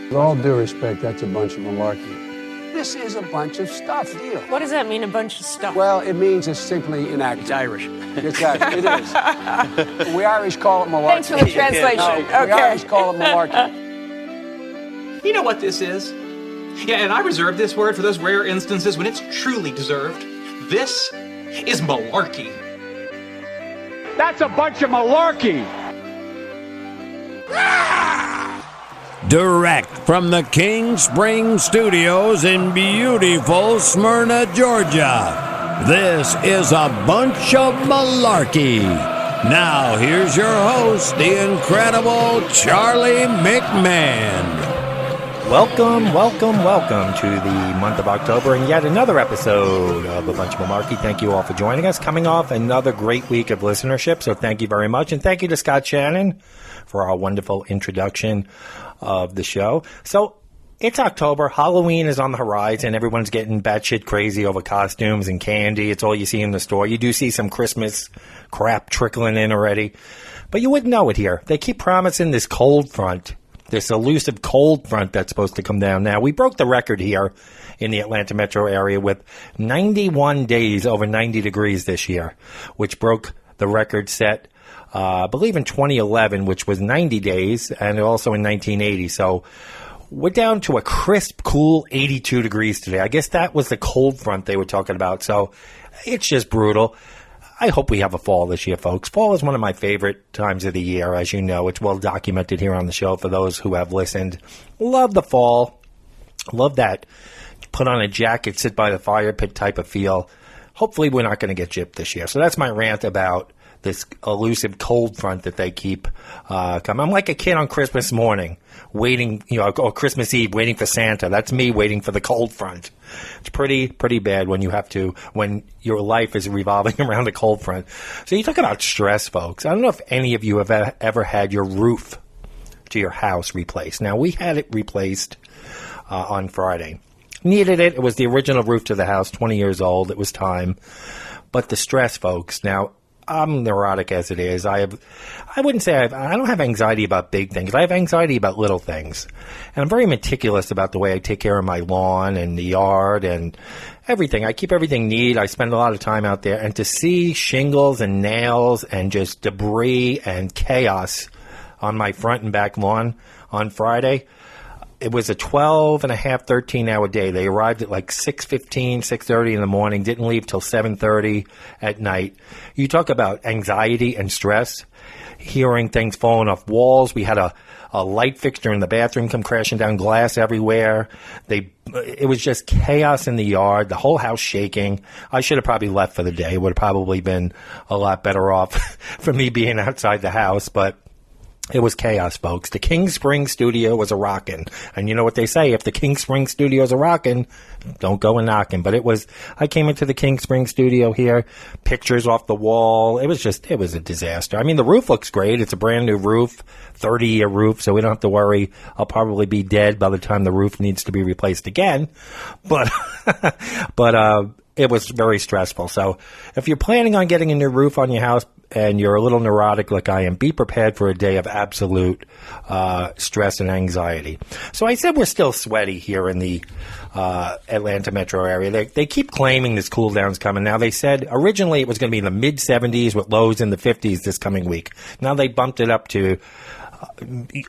With all due respect, that's a bunch of malarkey. This is a bunch of stuff, deal. What does that mean, a bunch of stuff? Well, it means it's simply inaccurate. It's Irish. It's Irish. It is. We Irish call it malarkey. Thanks for the translation. No, we Irish call it malarkey. You know what this is? Yeah, and I reserve this word for those rare instances when it's truly deserved. This is malarkey. That's a bunch of malarkey. Direct from the King Spring Studios in beautiful Smyrna, Georgia. This is a bunch of malarkey. Now, here's your host, the incredible Charlie McMahon. Welcome to the month of October and yet another episode of A Bunch of Malarkey. Thank you all for joining us. Coming off another great week of listenership, so thank you very much. And thank you to Scott Shannon for our wonderful introduction of the show. So it's October. Halloween is on the horizon. Everyone's getting batshit crazy over costumes and candy. It's all you see in the store. You do see some Christmas crap trickling in already, but you wouldn't know it here. They keep promising this cold front, this elusive cold front that's supposed to come down. Now, we broke the record here in the Atlanta metro area with 91 days over 90 degrees this year, which broke the record set I believe in 2011, which was 90 days, and also in 1980. So we're down to a crisp, cool 82 degrees today. I guess that was the cold front they were talking about. So it's just brutal. I hope we have a fall this year, folks. Fall is one of my favorite times of the year, as you know. It's well documented here on the show for those who have listened. Love the fall. Love that. Put on a jacket, sit by the fire pit type of feel. Hopefully we're not going to get gypped this year. So that's my rant about this elusive cold front that they keep coming. I'm like a kid on Christmas morning, waiting, or Christmas Eve, waiting for Santa. That's me waiting for the cold front. It's pretty bad when your life is revolving around a cold front. So you talk about stress, folks. I don't know if any of you have ever had your roof to your house replaced. Now, we had it replaced on Friday. Needed it. It was the original roof to the house, 20 years old. It was time. But the stress, folks. Now, I'm neurotic as it is. I don't have anxiety about big things. I have anxiety about little things. And I'm very meticulous about the way I take care of my lawn and the yard and everything. I keep everything neat. I spend a lot of time out there. And to see shingles and nails and just debris and chaos on my front and back lawn on Friday, it was a 13-hour day. They arrived at like 6:15, 6:30 in the morning, didn't leave till 7:30 at night. You talk about anxiety and stress, hearing things falling off walls. We had a light fixture in the bathroom come crashing down, glass everywhere. It was just chaos in the yard, the whole house shaking. I should have probably left for the day. It would have probably been a lot better off for me being outside the house, but it was chaos, folks. The King Spring Studio was a rockin'. And you know what they say, if the King Spring Studio's a rockin', don't go a knockin'. But I came into the King Spring Studio here, pictures off the wall. It was a disaster. I mean, the roof looks great. It's a brand new roof, 30-year roof, so we don't have to worry. I'll probably be dead by the time the roof needs to be replaced again. But, it was very stressful. So if you're planning on getting a new roof on your house and you're a little neurotic like I am, be prepared for a day of absolute stress and anxiety. So I said we're still sweaty here in the Atlanta metro area. They keep claiming this cool down's coming. Now, they said originally it was going to be in the mid-70s with lows in the 50s this coming week. Now they bumped it up to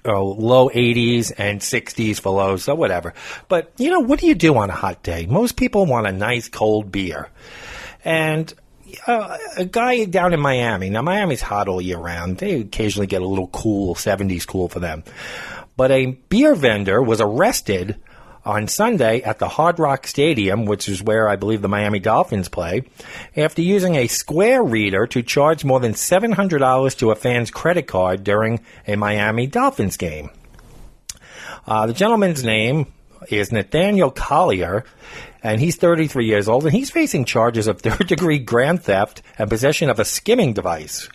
low 80s and 60s for lows, so whatever. But, what do you do on a hot day? Most people want a nice cold beer. And a guy down in Miami, now Miami's hot all year round. They occasionally get a little cool, 70s cool for them. But a beer vendor was arrested on Sunday at the Hard Rock Stadium, which is where I believe the Miami Dolphins play, after using a Square reader to charge more than $700 to a fan's credit card during a Miami Dolphins game. The gentleman's name is Nathaniel Collier, and he's 33 years old, and he's facing charges of third-degree grand theft and possession of a skimming device.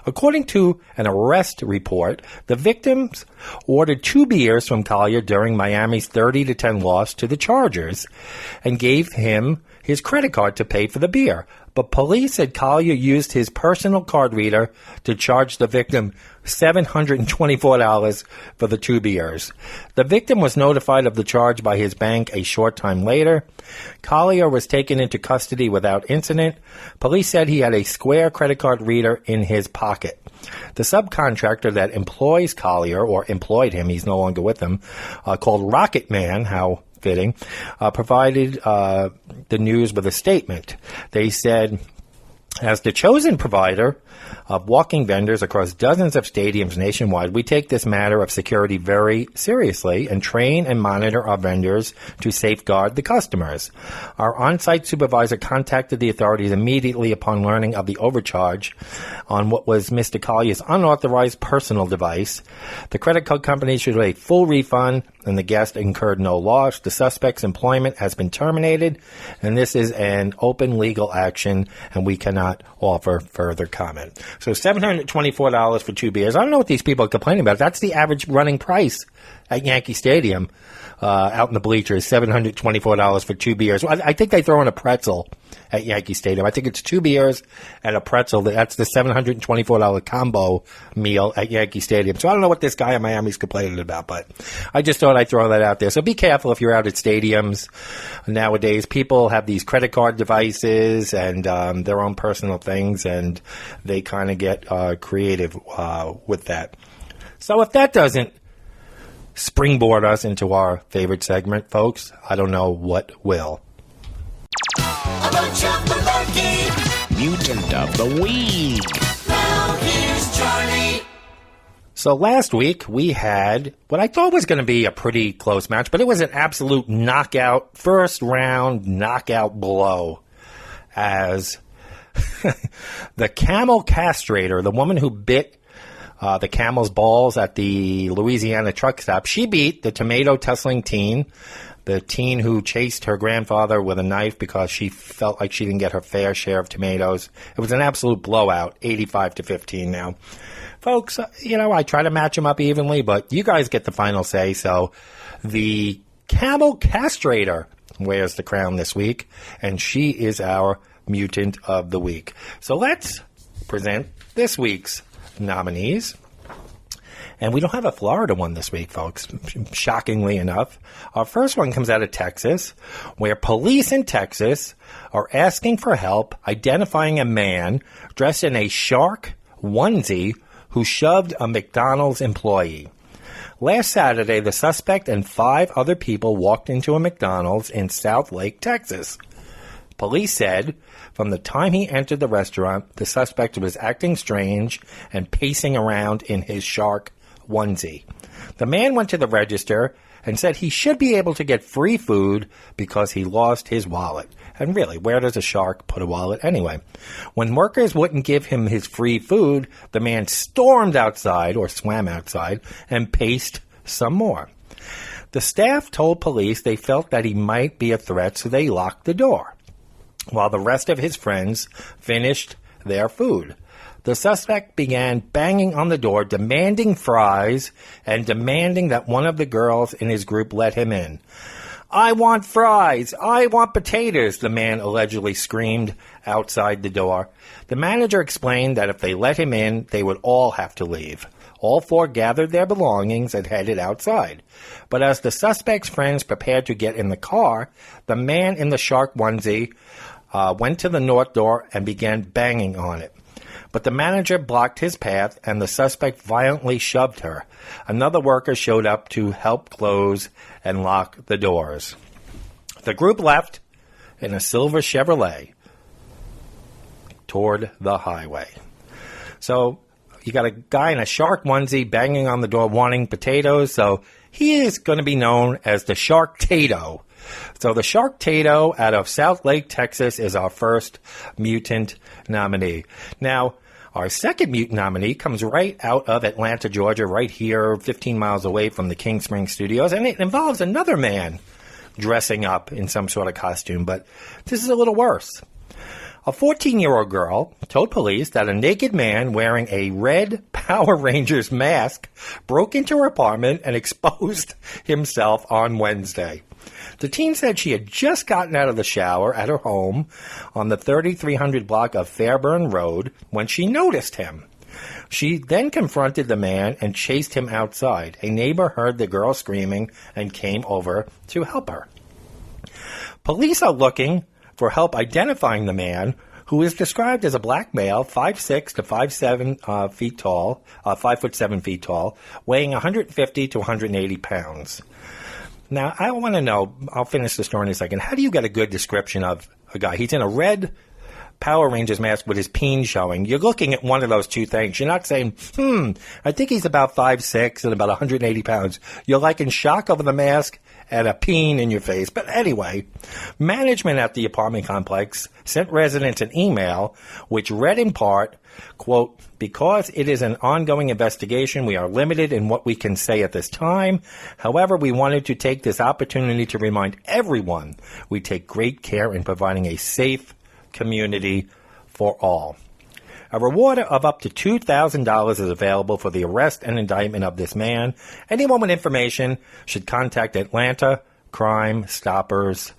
According to an arrest report, the victims ordered 2 beers from Collier during Miami's 30-10 loss to the Chargers and gave him his credit card to pay for the beer. but police said Collier used his personal card reader to charge the victim $724 for the 2 beers. The victim was notified of the charge by his bank a short time later. Collier was taken into custody without incident. Police said he had a Square credit card reader in his pocket. The subcontractor that employs Collier, or employed him, he's no longer with them, called Rocket Man, how fitting, provided the news with a statement. They said, as the chosen provider of walking vendors across dozens of stadiums nationwide, we take this matter of security very seriously and train and monitor our vendors to safeguard the customers. Our on-site supervisor contacted the authorities immediately upon learning of the overcharge on what was Mr. Collier's unauthorized personal device. The credit card company issued a full refund, and the guest incurred no loss. The suspect's employment has been terminated, and this is an open legal action, and we cannot offer further comment. So $724 for 2 beers. I don't know what these people are complaining about. That's the average running price at Yankee Stadium out in the bleachers, $724 for 2 beers. I think they throw in a pretzel at Yankee Stadium. I think it's 2 beers and a pretzel. That's the $724 combo meal at Yankee Stadium. So I don't know what this guy in Miami is complaining about, but I just thought I'd throw that out there. So be careful if you're out at stadiums. Nowadays, people have these credit card devices and their own personal things, and they kind of get creative with that. So if that doesn't springboard us into our favorite segment, folks, I don't know what will. A bunch of malarkey. Mutant of the Week. Now here's Charlie. So last week we had what I thought was going to be a pretty close match, but it was an absolute knockout, first round knockout blow as the camel castrator, the woman who bit the camel's balls at the Louisiana truck stop, she beat the tomato tussling teen, the teen who chased her grandfather with a knife because she felt like she didn't get her fair share of tomatoes. It was an absolute blowout, 85-15 now. Folks, I try to match them up evenly, but you guys get the final say. So the camel castrator wears the crown this week, and she is our mutant of the week. So let's present this week's nominees. And we don't have a Florida one this week, folks, shockingly enough. Our first one comes out of Texas, where police in Texas are asking for help identifying a man dressed in a shark onesie who shoved a McDonald's employee. Last Saturday, the suspect and 5 other people walked into a McDonald's in South Lake, Texas. Police said from the time he entered the restaurant, the suspect was acting strange and pacing around in his shark onesie. The man went to the register and said he should be able to get free food because he lost his wallet. And really, where does a shark put a wallet anyway? When workers wouldn't give him his free food, the man stormed outside, or swam outside, and paced some more. The staff told police they felt that he might be a threat, so they locked the door, while the rest of his friends finished their food. The suspect began banging on the door, demanding fries, and demanding that one of the girls in his group let him in. "I want fries! I want potatoes!" the man allegedly screamed outside the door. The manager explained that if they let him in, they would all have to leave. All 4 gathered their belongings and headed outside. But as the suspect's friends prepared to get in the car, the man in the shark onesie went to the north door and began banging on it. But the manager blocked his path, and the suspect violently shoved her. Another worker showed up to help close and lock the doors. The group left in a silver Chevrolet toward the highway. So you got a guy in a shark onesie banging on the door wanting potatoes, so he is going to be known as the Shark-tato. So the Shark-tato out of South Lake, Texas is our first mutant nominee. Now, our second mutant nominee comes right out of Atlanta, Georgia, right here, 15 miles away from the King Spring Studios, and it involves another man dressing up in some sort of costume, but this is a little worse. A 14-year-old girl told police that a naked man wearing a red Power Rangers mask broke into her apartment and exposed himself on Wednesday. The teen said she had just gotten out of the shower at her home on the 3300 block of Fairburn Road when she noticed him. She then confronted the man and chased him outside. A neighbor heard the girl screaming and came over to help her. Police are looking for help identifying the man, who is described as a black male, 5'6" to 5'7" feet tall, 5'7" feet tall, weighing 150 to 180 pounds. Now, I want to know, I'll finish the story in a second, how do you get a good description of a guy? He's in a red Power Rangers mask with his peen showing. You're looking at one of those two things. You're not saying, I think he's about 5'6" and about 180 pounds. You're like in shock over the mask and a peen in your face. But anyway, management at the apartment complex sent residents an email which read in part, quote, because it is an ongoing investigation, we are limited in what we can say at this time. However, we wanted to take this opportunity to remind everyone we take great care in providing a safe community for all. A reward of up to $2,000 is available for the arrest and indictment of this man. Anyone with information should contact Atlanta Crime Stoppers.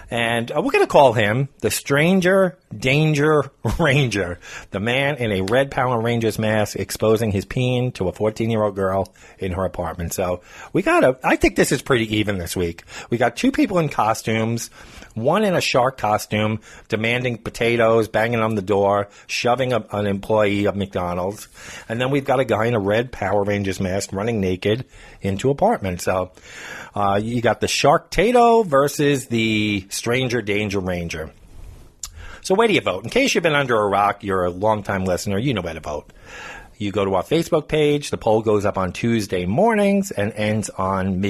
And we're going to call him the Stranger Danger Ranger, the man in a red Power Rangers mask exposing his peen to a 14-year-old girl in her apartment. So I think this is pretty even this week. We got two people in costumes, one in a shark costume, demanding potatoes, banging on the door, shoving an employee of McDonald's. And then we've got a guy in a red Power Rangers mask running naked into apartment. So you got the Shark-tato versus the Stranger Danger Ranger. So where do you vote? In case you've been under a rock, you're a longtime listener, you know where to vote. You go to our Facebook page. The poll goes up on Tuesday mornings and ends on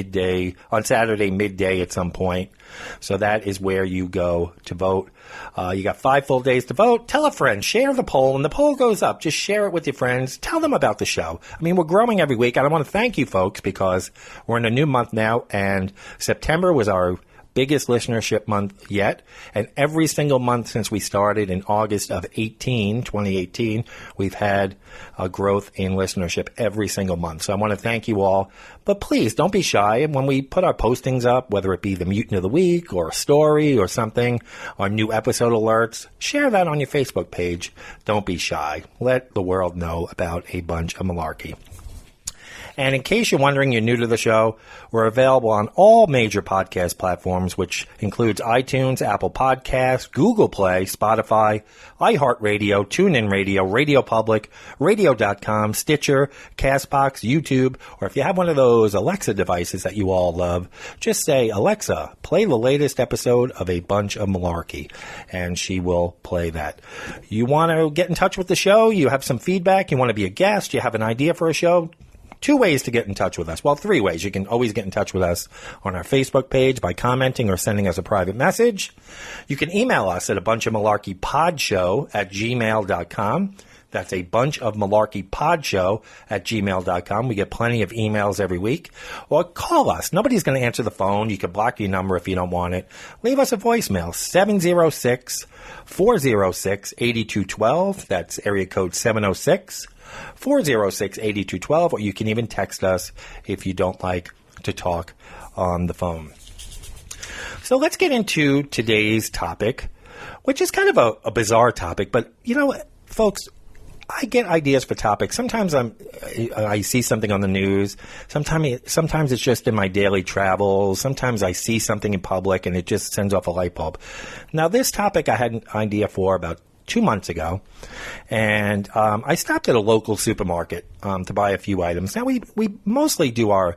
Saturday midday at some point. So that is where you go to vote. You got 5 full days to vote. Tell a friend. Share the poll. And the poll goes up. Just share it with your friends. Tell them about the show. I mean, we're growing every week. And I want to thank you folks because we're in a new month now. And September was our biggest listenership month yet. And every single month since we started in August of 2018, we've had a growth in listenership every single month. So I want to thank you all. But please don't be shy. And when we put our postings up, whether it be the Mutant of the Week or a story or something, or new episode alerts, share that on your Facebook page. Don't be shy. Let the world know about A Bunch of Malarkey. And in case you're wondering, you're new to the show, we're available on all major podcast platforms, which includes iTunes, Apple Podcasts, Google Play, Spotify, iHeartRadio, TuneIn Radio, Radio Public, Radio.com, Stitcher, CastBox, YouTube, or if you have one of those Alexa devices that you all love, just say, Alexa, play the latest episode of A Bunch of Malarkey, and she will play that. You want to get in touch with the show? You have some feedback? You want to be a guest? You have an idea for a show? 2 ways to get in touch with us. Well, 3 ways. You can always get in touch with us on our Facebook page by commenting or sending us a private message. You can email us at abunchofmalarkeypodshow@gmail.com. That's a bunch of malarkey podshow at gmail.com. We get plenty of emails every week. Or call us. Nobody's going to answer the phone. You can block your number if you don't want it. Leave us a voicemail, 706-406-8212. That's area code 706-406-8212, or you can even text us if you don't like to talk on the phone. So let's get into today's topic, which is kind of a bizarre topic, but you know what, folks, I get ideas for topics. Sometimes I see something on the news. Sometimes it's just in my daily travels. Sometimes I see something in public and it just sends off a light bulb. Now, this topic I had an idea for about 2 months ago, and I stopped at a local supermarket to buy a few items. Now, we mostly do our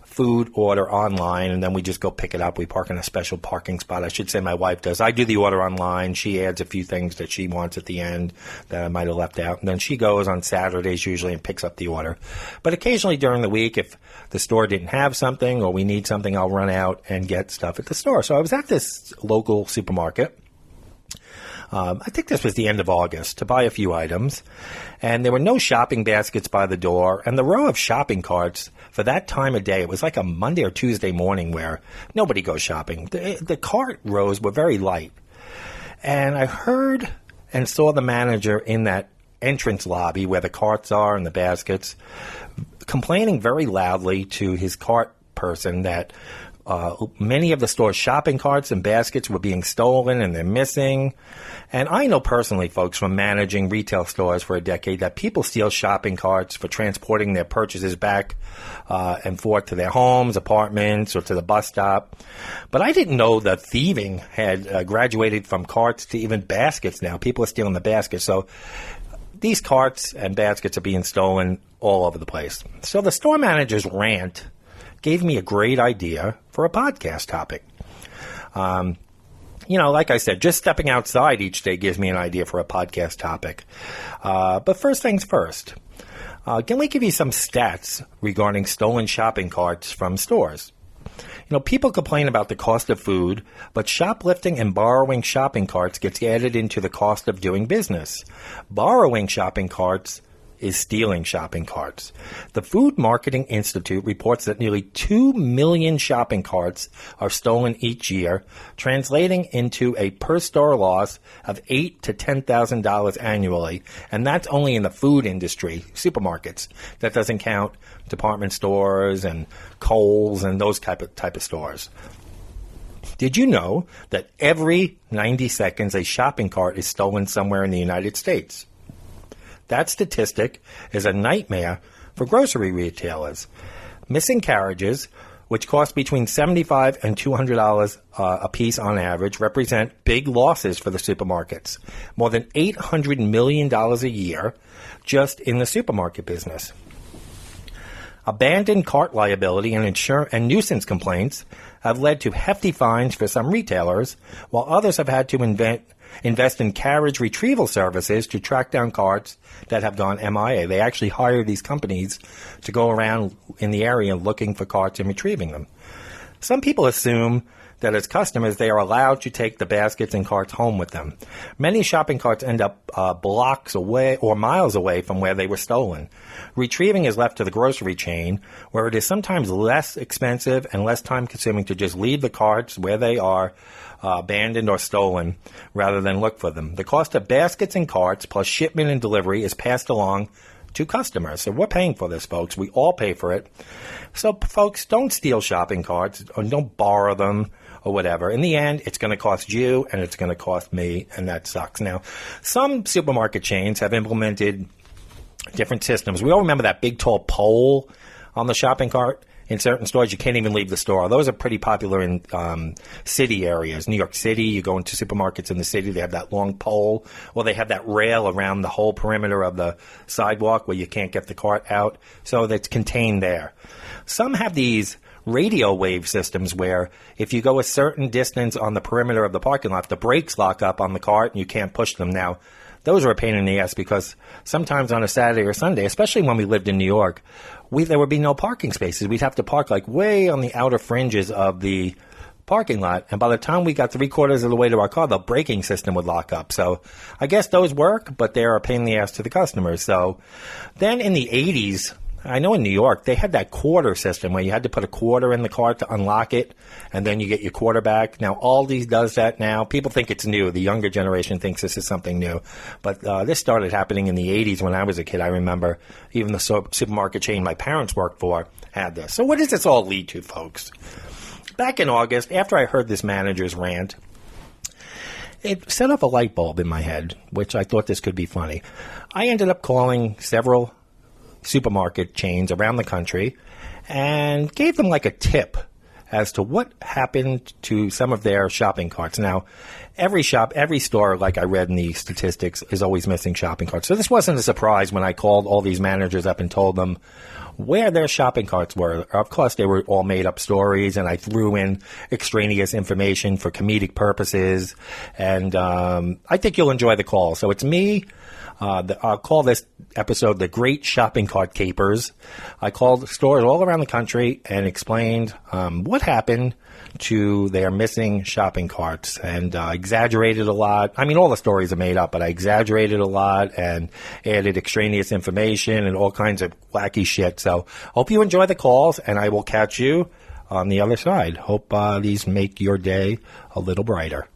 food order online, and then we just go pick it up. We park in a special parking spot. I should say my wife does. I do the order online. She adds a few things that she wants at the end that I might have left out, and then she goes on Saturdays usually and picks up the order. But occasionally during the week, if the store didn't have something or we need something, I'll run out and get stuff at the store. So I was at this local supermarket. I think this was the end of August, to buy a few items, and there were no shopping baskets by the door, and the row of shopping carts for that time of day, it was like a Monday or Tuesday morning where nobody goes shopping. The cart rows were very light, and I heard and saw the manager in that entrance lobby where the carts are and the baskets complaining very loudly to his cart person that Many of the store's shopping carts and baskets were being stolen and they're missing. And I know personally, folks, from managing retail stores for a decade, that people steal shopping carts for transporting their purchases back and forth to their homes, apartments, or to the bus stop. But I didn't know that thieving had graduated from carts to even baskets now. People are stealing the baskets. So these carts and baskets are being stolen all over the place. So the store manager's rant gave me a great idea for a podcast topic. Like I said, just stepping outside each day gives me an idea for a podcast topic. But first things first, can we give you some stats regarding stolen shopping carts from stores? People complain about the cost of food, but shoplifting and borrowing shopping carts gets added into the cost of doing business. Borrowing shopping carts is stealing shopping carts. The Food Marketing Institute reports that nearly 2 million shopping carts are stolen each year, translating into a per-store loss of $8,000 to $10,000 annually, and that's only in the food industry, supermarkets. That doesn't count department stores and Kohl's and those type of stores. Did you know that every 90 seconds a shopping cart is stolen somewhere in the United States? That statistic is a nightmare for grocery retailers. Missing carriages, which cost between $75 and $200 a piece on average, represent big losses for the supermarkets. More than $800 million a year just in the supermarket business. Abandoned cart liability and nuisance complaints have led to hefty fines for some retailers, while others have had to invest in carriage retrieval services to track down carts that have gone MIA. They actually hire these companies to go around in the area looking for carts and retrieving them. Some people assume that as customers, they are allowed to take the baskets and carts home with them. Many shopping carts end up blocks away or miles away from where they were stolen. Retrieving is left to the grocery chain, where it is sometimes less expensive and less time-consuming to just leave the carts where they are, abandoned or stolen, rather than look for them. The cost of baskets and carts plus shipment and delivery is passed along to customers. So we're paying for this, folks. We all pay for it. So, folks, don't steal shopping carts or don't borrow them or whatever. In the end, it's going to cost you and it's going to cost me, and that sucks. Now, some supermarket chains have implemented different systems. We all remember that big, tall pole on the shopping cart. In certain stores, you can't even leave the store. Those are pretty popular in city areas. New York City, you go into supermarkets in the city, they have that long pole, or they have that rail around the whole perimeter of the sidewalk where you can't get the cart out, so that's contained there. Some have these radio wave systems where if you go a certain distance on the perimeter of the parking lot, the brakes lock up on the cart and you can't push them. Now, those are a pain in the ass because sometimes on a Saturday or Sunday, especially when we lived in New York, there would be no parking spaces. We'd have to park like way on the outer fringes of the parking lot. And by the time we got 3/4 of the way to our car, the braking system would lock up. So I guess those work, but they're a pain in the ass to the customers. So then in the 80s, I know in New York, they had that quarter system where you had to put a quarter in the cart to unlock it, and then you get your quarter back. Now, Aldi's does that now. People think it's new. The younger generation thinks this is something new. But this started happening in the 80s when I was a kid. I remember even the supermarket chain my parents worked for had this. So what does this all lead to, folks? Back in August, after I heard this manager's rant, it set off a light bulb in my head, which I thought this could be funny. I ended up calling several supermarket chains around the country and gave them like a tip as to what happened to some of their shopping carts. Now, every store, like I read in the statistics, is always missing shopping carts. So this wasn't a surprise when I called all these managers up and told them where their shopping carts were. Of course, they were all made-up stories, and I threw in extraneous information for comedic purposes. And I think you'll enjoy the call. So it's me. I'll call this episode The Great Shopping Cart Capers. I called stores all around the country and explained what happened to their missing shopping carts, and exaggerated a lot. I mean, all the stories are made up, but I exaggerated a lot and added extraneous information and all kinds of wacky shit. So hope you enjoy the calls, and I will catch you on the other side. Hope these make your day a little brighter.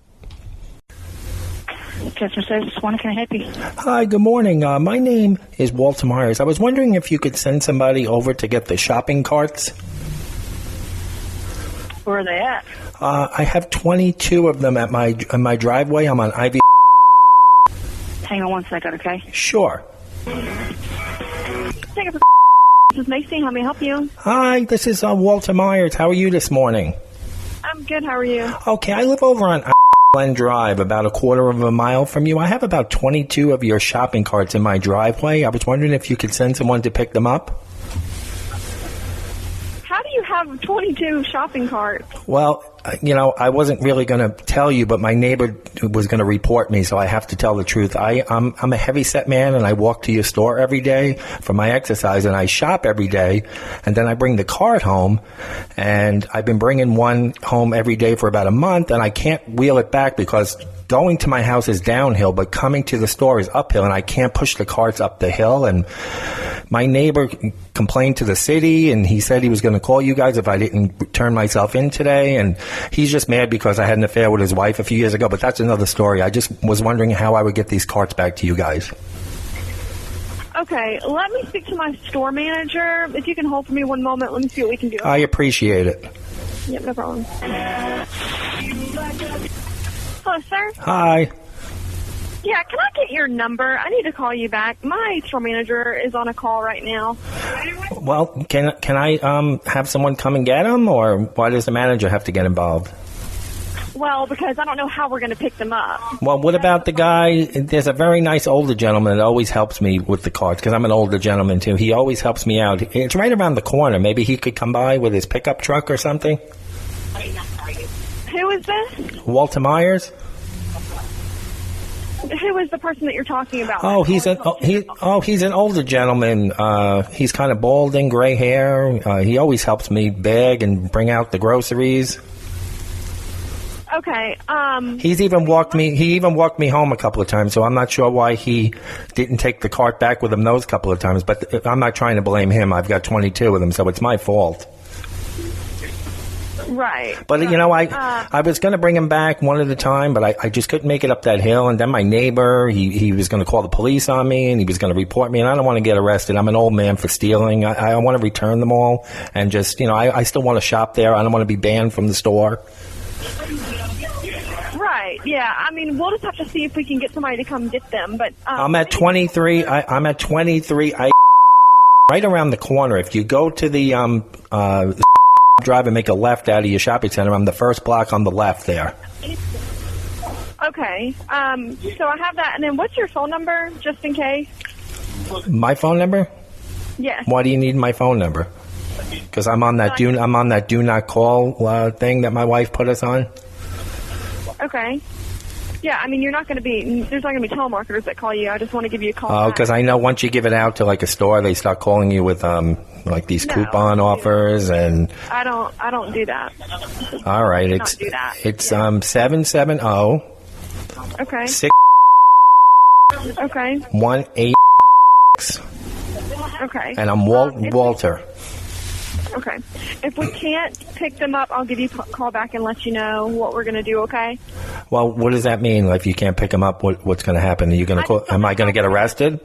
Customer service, one, can I help you? Hi, good morning. My name is Walter Myers. I was wondering if you could send somebody over to get the shopping carts. Where are they at? I have 22 of them at my driveway. I'm on Ivy. Hang on one second, okay? Sure. Thank you for This is Macy. How may I help you? Hi, this is Walter Myers. How are you this morning? I'm good. How are you? Okay, I live over on Glen Drive, about a quarter of a mile from you. I have about 22 of your shopping carts in my driveway. I was wondering if you could send someone to pick them up. How do you have 22 shopping carts? Well, I wasn't really going to tell you, but my neighbor was going to report me, so I have to tell the truth. I'm a heavy-set man, and I walk to your store every day for my exercise, and I shop every day, and then I bring the cart home, and I've been bringing one home every day for about a month, and I can't wheel it back because going to my house is downhill, but coming to the store is uphill, and I can't push the carts up the hill. And my neighbor complained to the city, and he said he was going to call you guys if I didn't turn myself in today. And he's just mad because I had an affair with his wife a few years ago, but that's another story. I just was wondering how I would get these carts back to you guys. Okay, let me speak to my store manager. If you can hold for me one moment, let me see what we can do. I appreciate it. Yep, no problem. Hello, sir? Hi. Yeah, can I get your number? I need to call you back. My store manager is on a call right now. Well, can I have someone come and get them, or why does the manager have to get involved? Well, because I don't know how we're going to pick them up. Well, what about the guy? There's a very nice older gentleman that always helps me with the carts, because I'm an older gentleman, too. He always helps me out. It's right around the corner. Maybe he could come by with his pickup truck or something. Who is this? Walter Myers? Who is the person that you're talking about? Oh, he's an older gentleman. He's kind of balding, gray hair. He always helps me bag and bring out the groceries. Okay. He even walked me home a couple of times, so I'm not sure why he didn't take the cart back with him those couple of times. But I'm not trying to blame him. I've got 22 of them, so it's my fault. Right. But, I was going to bring him back one at a time, but I just couldn't make it up that hill. And then my neighbor, he was going to call the police on me, and he was going to report me, and I don't want to get arrested. I'm an old man for stealing. I want to return them all, and just, I still want to shop there. I don't want to be banned from the store. Right, yeah. I mean, we'll just have to see if we can get somebody to come get them. But I'm at 23. I'm at 23. Right around the corner. If you go to the drive and make a left out of your shopping center, I'm the first block on the left there. Okay. So I have that. And then what's your phone number, just in case? My phone number? Yes. Why do you need my phone number? Because I'm on that do not call thing that my wife put us on. Okay. Yeah, I mean, there's not going to be telemarketers that call you. I just want to give you a call. Oh, because I know once you give it out to like a store, they start calling you with like these coupon offers, and I don't do that. All right, Don't do that. It's 770. Okay. 6. Okay. 18. Okay. And I'm Walter. Okay. If we can't pick them up, I'll give you a call back and let you know what we're going to do, okay? Well, what does that mean? If you can't pick them up, what's going to happen? Are you going to call? Am I going to get arrested?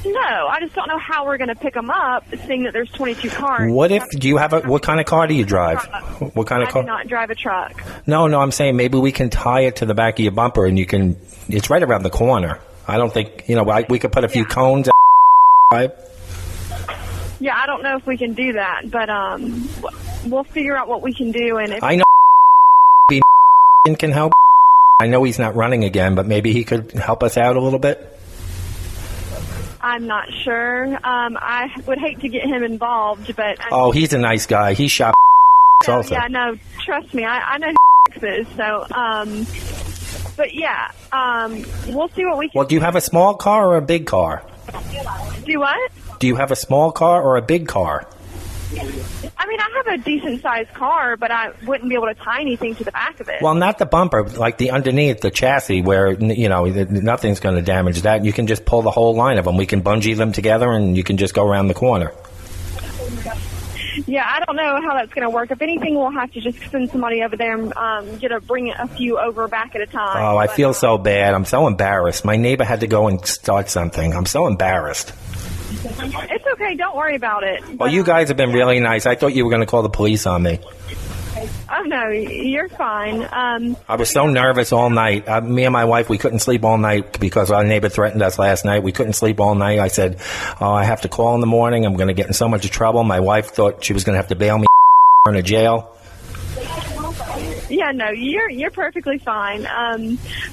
No, I just don't know how we're going to pick them up, seeing that there's 22 cars. What kind of car do you drive? What kind of car? I do not drive a truck. No, I'm saying maybe we can tie it to the back of your bumper, and it's right around the corner. I don't think, we could put a few cones out, right? Yeah, I don't know if we can do that, but we'll figure out what we can do. And if I know can help. I know he's not running again, but maybe he could help us out a little bit. I'm not sure. I would hate to get him involved, but he's a nice guy. He shop also. Yeah, no, trust me, I know who is. So, but yeah, we'll see what we can. Well, do you have a small car or a big car? Do what? Do you have a small car or a big car? I mean, I have a decent-sized car, but I wouldn't be able to tie anything to the back of it. Well, not the bumper, like the underneath, the chassis, where, nothing's going to damage that. You can just pull the whole line of them. We can bungee them together, and you can just go around the corner. Yeah, I don't know how that's going to work. If anything, we'll have to just send somebody over there and bring a few over back at a time. Oh, I feel so bad. I'm so embarrassed. My neighbor had to go and start something. I'm so embarrassed. It's okay. Don't worry about it. Well, you guys have been really nice. I thought you were going to call the police on me. no, you're fine. I was so nervous all night. Me and my wife, we couldn't sleep all night because our neighbor threatened us last night. We couldn't sleep all night. I said, oh, I have to call in the morning. I'm going to get in so much trouble. My wife thought she was going to have to bail me in a jail. Yeah, no, you're perfectly fine.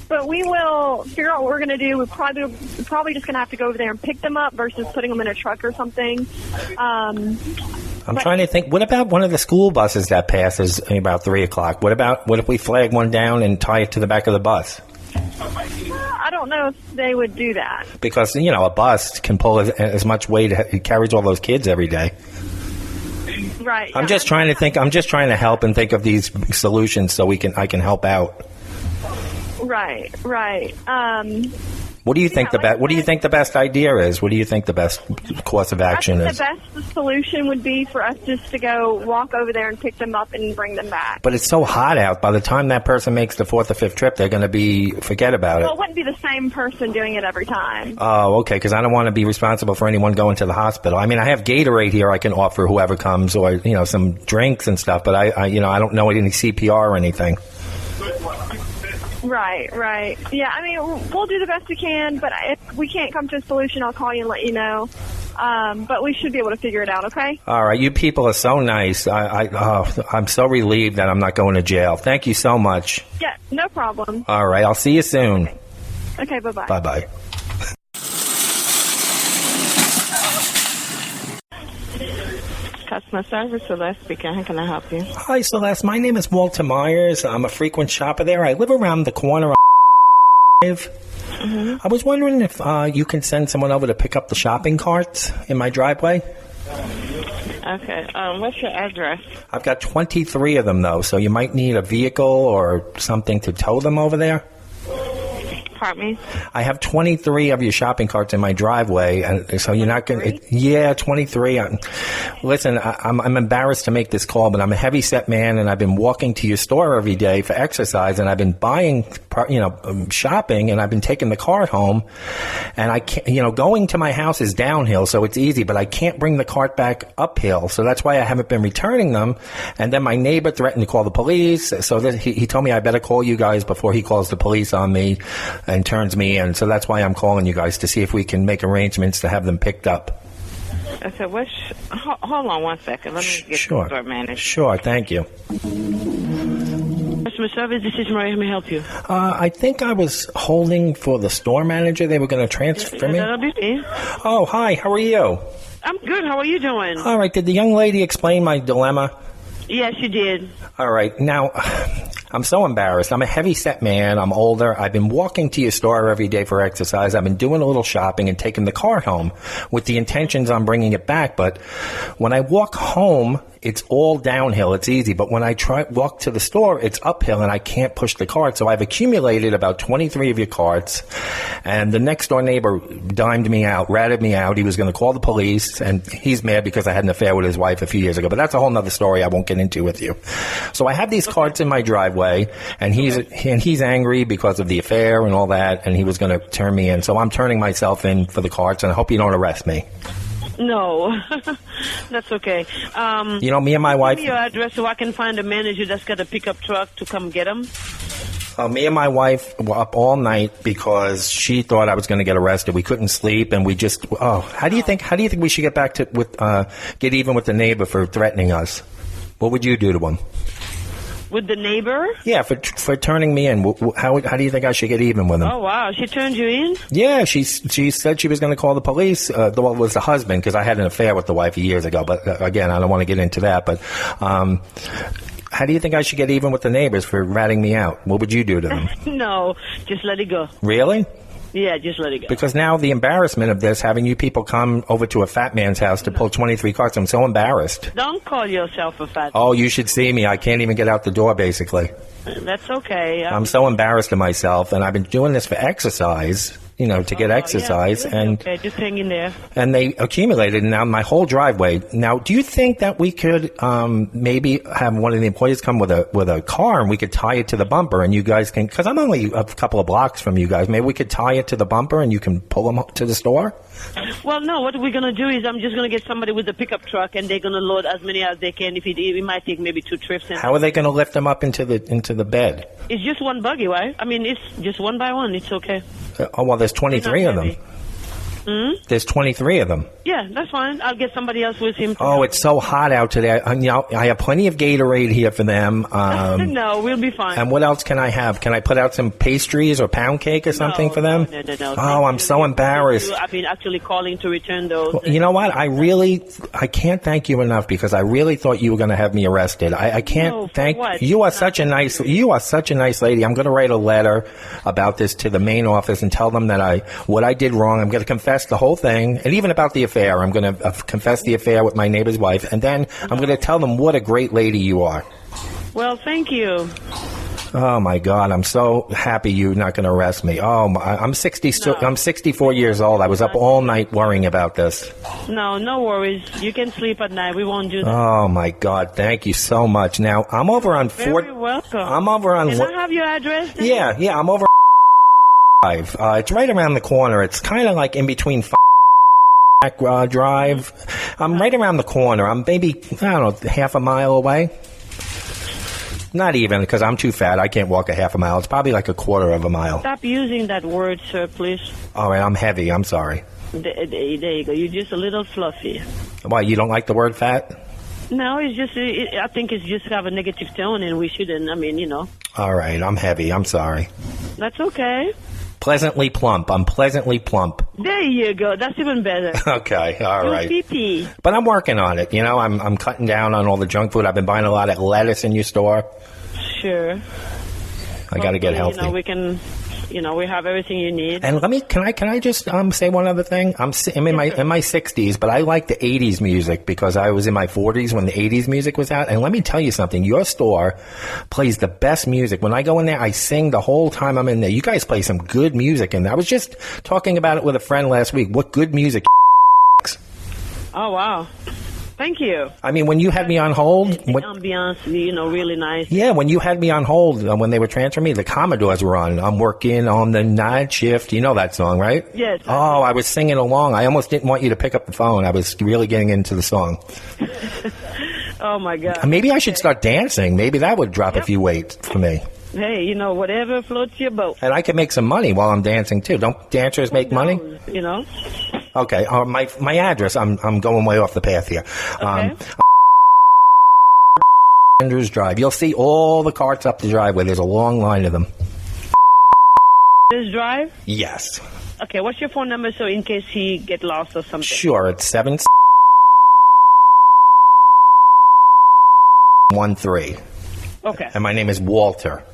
But we will figure out what we're going to do. We're probably just going to have to go over there and pick them up versus putting them in a truck or something. I'm trying to think. What about one of the school buses that passes about 3 o'clock? What if we flag one down and tie it to the back of the bus? I don't know if they would do that. Because, a bus can pull as much weight. It carries all those kids every day. Right. I'm just trying to think. I'm just trying to help and think of these solutions so I can help out. Right. What do you think What do you think the best idea is? What do you think the best course of action is? The best solution would be for us just to go walk over there and pick them up and bring them back. But it's so hot out. By the time that person makes the 4th or 5th trip, they're going to forget about it. Well, it wouldn't be the same person doing it every time. Oh, okay, because I don't want to be responsible for anyone going to the hospital. I mean, I have Gatorade here I can offer whoever comes, or, some drinks and stuff, but I don't know any CPR or anything. Right. Yeah, I mean, we'll do the best we can, but if we can't come to a solution, I'll call you and let you know. But we should be able to figure it out, okay? All right, you people are so nice. I'm so relieved that I'm not going to jail. Thank you so much. Yeah, no problem. All right, I'll see you soon. Okay, bye-bye. Bye-bye. Customer service, Celeste speaking. How can I help you? Hi, Celeste. My name is Walter Myers. I'm a frequent shopper there. I live around the corner. I was wondering if you can send someone over to pick up the shopping carts in my driveway. Okay. What's your address? I've got 23 of them, though, so you might need a vehicle or something to tow them over there. Pardon me? I have 23 of your shopping carts in my driveway, and so you're not going to... Yeah, 23. Listen, I'm embarrassed to make this call, but I'm a heavy-set man, and I've been walking to your store every day for exercise, and I've been buying, shopping, and I've been taking the cart home, and I can't... going to my house is downhill, so it's easy, but I can't bring the cart back uphill, so that's why I haven't been returning them, and then my neighbor threatened to call the police, so he told me I better call you guys before he calls the police on me and turns me in. So that's why I'm calling you guys to see if we can make arrangements to have them picked up. Okay, hold on one second. Let me get the store manager. Sure, thank you. Customer service, this is Maria. May I help you? I think I was holding for the store manager. They were going to transfer me. That'll be me. Oh, hi. How are you? I'm good. How are you doing? All right. Did the young lady explain my dilemma? Yes, she did. All right. Now, I'm so embarrassed. I'm a heavy-set man. I'm older. I've been walking to your store every day for exercise. I've been doing a little shopping and taking the cart home with the intentions on bringing it back. But when I walk home, it's all downhill. It's easy. But when I walk to the store, it's uphill, and I can't push the cart. So I've accumulated about 23 of your carts, and the next-door neighbor ratted me out. He was going to call the police, and he's mad because I had an affair with his wife a few years ago. But that's a whole other story I won't get into with you. So I have these carts in my driveway, and he's angry because of the affair and all that, and he was going to turn me in. So I'm turning myself in for the carts, and I hope you don't arrest me. No, that's okay. Me and my wife... Give me your address so I can find a manager that's got a pickup truck to come get them. Me and my wife were up all night because she thought I was going to get arrested. We couldn't sleep, and we just... how do you think we should get back to get even with the neighbor for threatening us? What would you do to him? With the neighbor? Yeah, for turning me in. How do you think I should get even with him? Oh, wow. She turned you in? Yeah, she said she was going to call the police. It was the husband, because I had an affair with the wife years ago. But, again, I don't want to get into that. But how do you think I should get even with the neighbors for ratting me out? What would you do to them? No, just let it go. Really? Yeah, just let it go. Because now the embarrassment of this, having you people come over to a fat man's house to pull 23 carts, I'm so embarrassed. Don't call yourself a fat man. Oh, you should see me. I can't even get out the door, basically. That's okay. I'm so embarrassed of myself, and I've been doing this for exercise, to get exercise, yeah, and okay, just hang in there. And they accumulated, and now my whole driveway. Now, do you think that we could maybe have one of the employees come with a car, and we could tie it to the bumper, and you guys can? Because I'm only a couple of blocks from you guys. Maybe we could tie it to the bumper, and you can pull them up to the store. Well, no. What we're gonna do is I'm just gonna get somebody with a pickup truck, and they're gonna load as many as they can. If it might take maybe 2 trips. How are they going to lift them up into the bed? It's just one buggy, right? I mean, it's just one by one. It's okay. Oh well, there's 23 of them. There's 23 of them. Yeah, that's fine. I'll get somebody else with him. Oh, it's so hot out today. I have plenty of Gatorade here for them. No, we'll be fine. And what else can I have? Can I put out some pastries or pound cake or something for them? No. Oh, I'm so embarrassed. I've been actually calling to return those. Well, you know what? I can't thank you enough because I really thought you were going to have me arrested. I can't thank you. Are such a nice lady. I'm going to write a letter about this to the main office and tell them that what I did wrong. I'm going to confess the whole thing, and even about the affair. I'm going to confess the affair with my neighbor's wife, and then I'm going to tell them what a great lady you are. Well, thank you. Oh my God, I'm so happy you're not going to arrest me. Oh, I'm 64 years old. I was up all night worrying about this. No worries. You can sleep at night. We won't do that. Oh my God, thank you so much. Now I'm over on Very welcome. I'm over on. Can I have your address? Then? Yeah. I'm over. Drive. It's right around the corner. It's kind of like in between Drive. I'm right around the corner. I'm maybe, I don't know, half a mile away. Not even, because I'm too fat. I can't walk a half a mile. It's probably like a quarter of a mile. Stop using that word, sir, please. All right, I'm heavy. I'm sorry. There you go. You're just a little fluffy. Why, you don't like the word fat? No, it's just, I think it's just have a negative tone, and we shouldn't, All right, I'm heavy. I'm sorry. That's okay. Pleasantly plump. I'm pleasantly plump. There you go. That's even better. Okay, all right. PP. But I'm working on it. I'm cutting down on all the junk food. I've been buying a lot of lettuce in your store. Sure. I got to get healthy. We can, we have everything you need. And can I just say one other thing? I'm in my 60s, but I like the 80s music because I was in my 40s when the 80s music was out. And let me tell you something. Your store plays the best music. When I go in there, I sing the whole time I'm in there. You guys play some good music in there. I was just talking about it with a friend last week. What good music. Oh, wow. Thank you. I mean, when you had me on hold... The ambiance, really nice. Yeah, when you had me on hold, when they were transferring me, the Commodores were on. I'm working on the night shift. You know that song, right? Yes. Oh, I was singing along. I almost didn't want you to pick up the phone. I was really getting into the song. Oh, my God. Maybe I should start dancing. Maybe that would drop a few weight for me. Hey, whatever floats your boat. And I could make some money while I'm dancing, too. Don't dancers make money? Okay, my address, I'm going way off the path here. Okay. Andrews Drive. You'll see all the carts up the driveway. There's a long line of them. This drive? Yes. Okay, what's your phone number so in case he get lost or something? Sure, it's 713. Okay. And my name is Walter.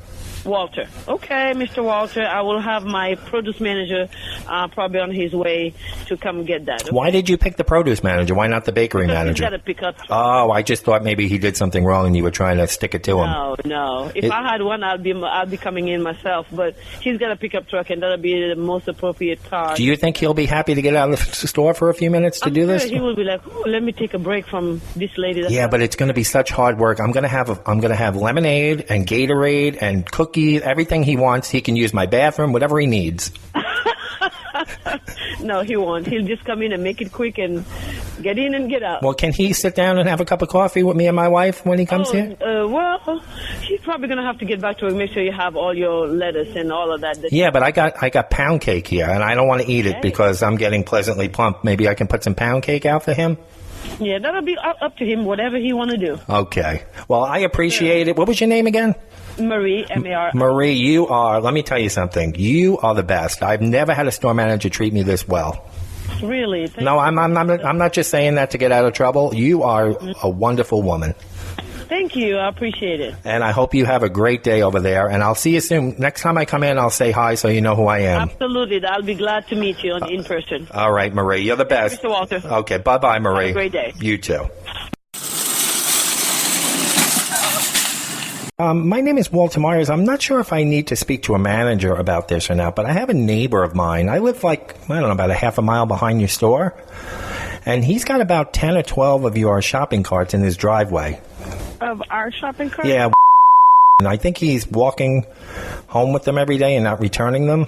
Walter. Okay, Mr. Walter, I will have my produce manager probably on his way to come get that. Okay? Why did you pick the produce manager? Why not the bakery manager? He's got to pick up. Oh, I just thought maybe he did something wrong and you were trying to stick it to him. No. If I had one, I'll be coming in myself. But he's got a pickup truck, and that'll be the most appropriate car. Do you think he'll be happy to get out of the store for a few minutes to do this? He will be like, let me take a break from this lady. Yeah, but it's going to be such hard work. I'm going to have lemonade and Gatorade and cookies, everything he wants. He can use my bathroom, whatever he needs. No, he won't. He'll just come in and make it quick and get in and get out. Well, can he sit down and have a cup of coffee with me and my wife when he comes here? Well, he's probably going to have to get back to it, make sure you have all your lettuce and all of that. Yeah, but I got pound cake here, and I don't want to eat it because I'm getting pleasantly plump. Maybe I can put some pound cake out for him? Yeah, that'll be up to him, whatever he want to do. Okay. Well, I appreciate it. What was your name again? Marie, M-A-R. Marie, you are, let me tell you something. You are the best. I've never had a store manager treat me this well. Really? No, I'm not just saying that to get out of trouble. You are a wonderful woman. Thank you. I appreciate it. And I hope you have a great day over there. And I'll see you soon. Next time I come in, I'll say hi so you know who I am. Absolutely. I'll be glad to meet you in person. All right, Marie. You're the best. Mr. Walter. Okay. Bye-bye, Marie. Have a great day. You too. My name is Walter Myers. I'm not sure if I need to speak to a manager about this or not, but I have a neighbor of mine. I live about a half a mile behind your store, and he's got about 10 or 12 of your shopping carts in his driveway. Of our shopping cart? Yeah, and I think he's walking home with them every day and not returning them.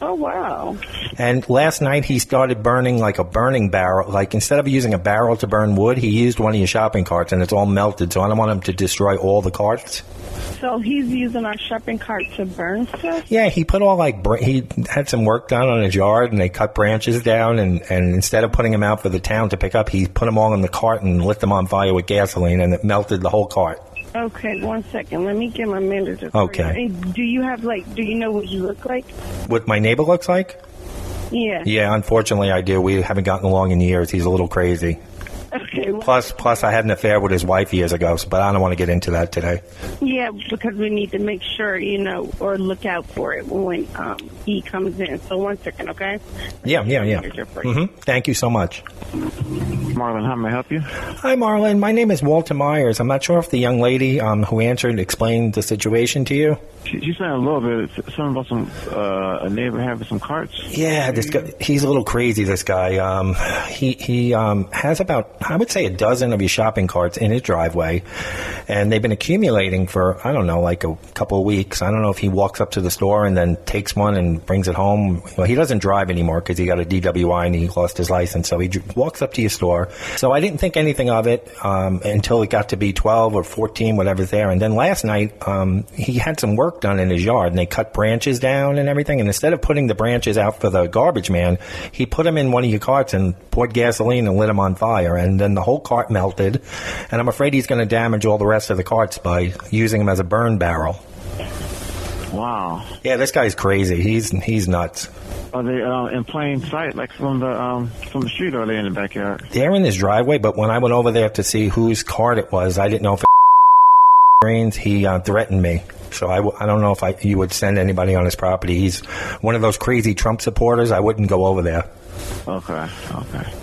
Oh, wow. And last night he started burning like a burning barrel. Like instead of using a barrel to burn wood, he used one of your shopping carts, and it's all melted. So I don't want him to destroy all the carts. So he's using our shopping cart to burn stuff? Yeah, he put all he had some work done on his yard, and they cut branches down, and instead of putting them out for the town to pick up, he put them all in the cart and lit them on fire with gasoline, and it melted the whole cart. Okay, 1 second. Let me get my manager. Okay. Do you know what you look like? What my neighbor looks like? Yeah. Yeah, unfortunately I do. We haven't gotten along in years. He's a little crazy. Okay. Plus I had an affair with his wife years ago, but I don't want to get into that today. Yeah, because we need to make sure, or look out for it when he comes in. So 1 second, okay? Yeah. Thank you so much. Marlon, how may I help you? Hi, Marlon. My name is Walter Myers. I'm not sure if the young lady who answered explained the situation to you. She said a little bit. Something about a neighbor having some carts. Yeah, this guy, he's a little crazy, this guy. He has about, I would say, a dozen of your shopping carts in his driveway, and they've been accumulating for, I don't know, like a couple of weeks. I don't know if he walks up to the store and then takes one and brings it home. Well, he doesn't drive anymore because he got a DWI and he lost his license, so he walks up to your store. So I didn't think anything of it until it got to be 12 or 14, whatever's there. And then last night, he had some work done in his yard, and they cut branches down and everything, and instead of putting the branches out for the garbage man, he put them in one of your carts and poured gasoline and lit them on fire, and then the whole cart melted, and I'm afraid he's going to damage all the rest of the carts by using them as a burn barrel. Wow. Yeah, this guy's crazy. He's nuts. Are they in plain sight, like from the street, or are they in the backyard? They're in his driveway, but when I went over there to see whose cart it was, I didn't know if it was he threatened me. So I don't know if you would send anybody on his property. He's one of those crazy Trump supporters. I wouldn't go over there. Okay.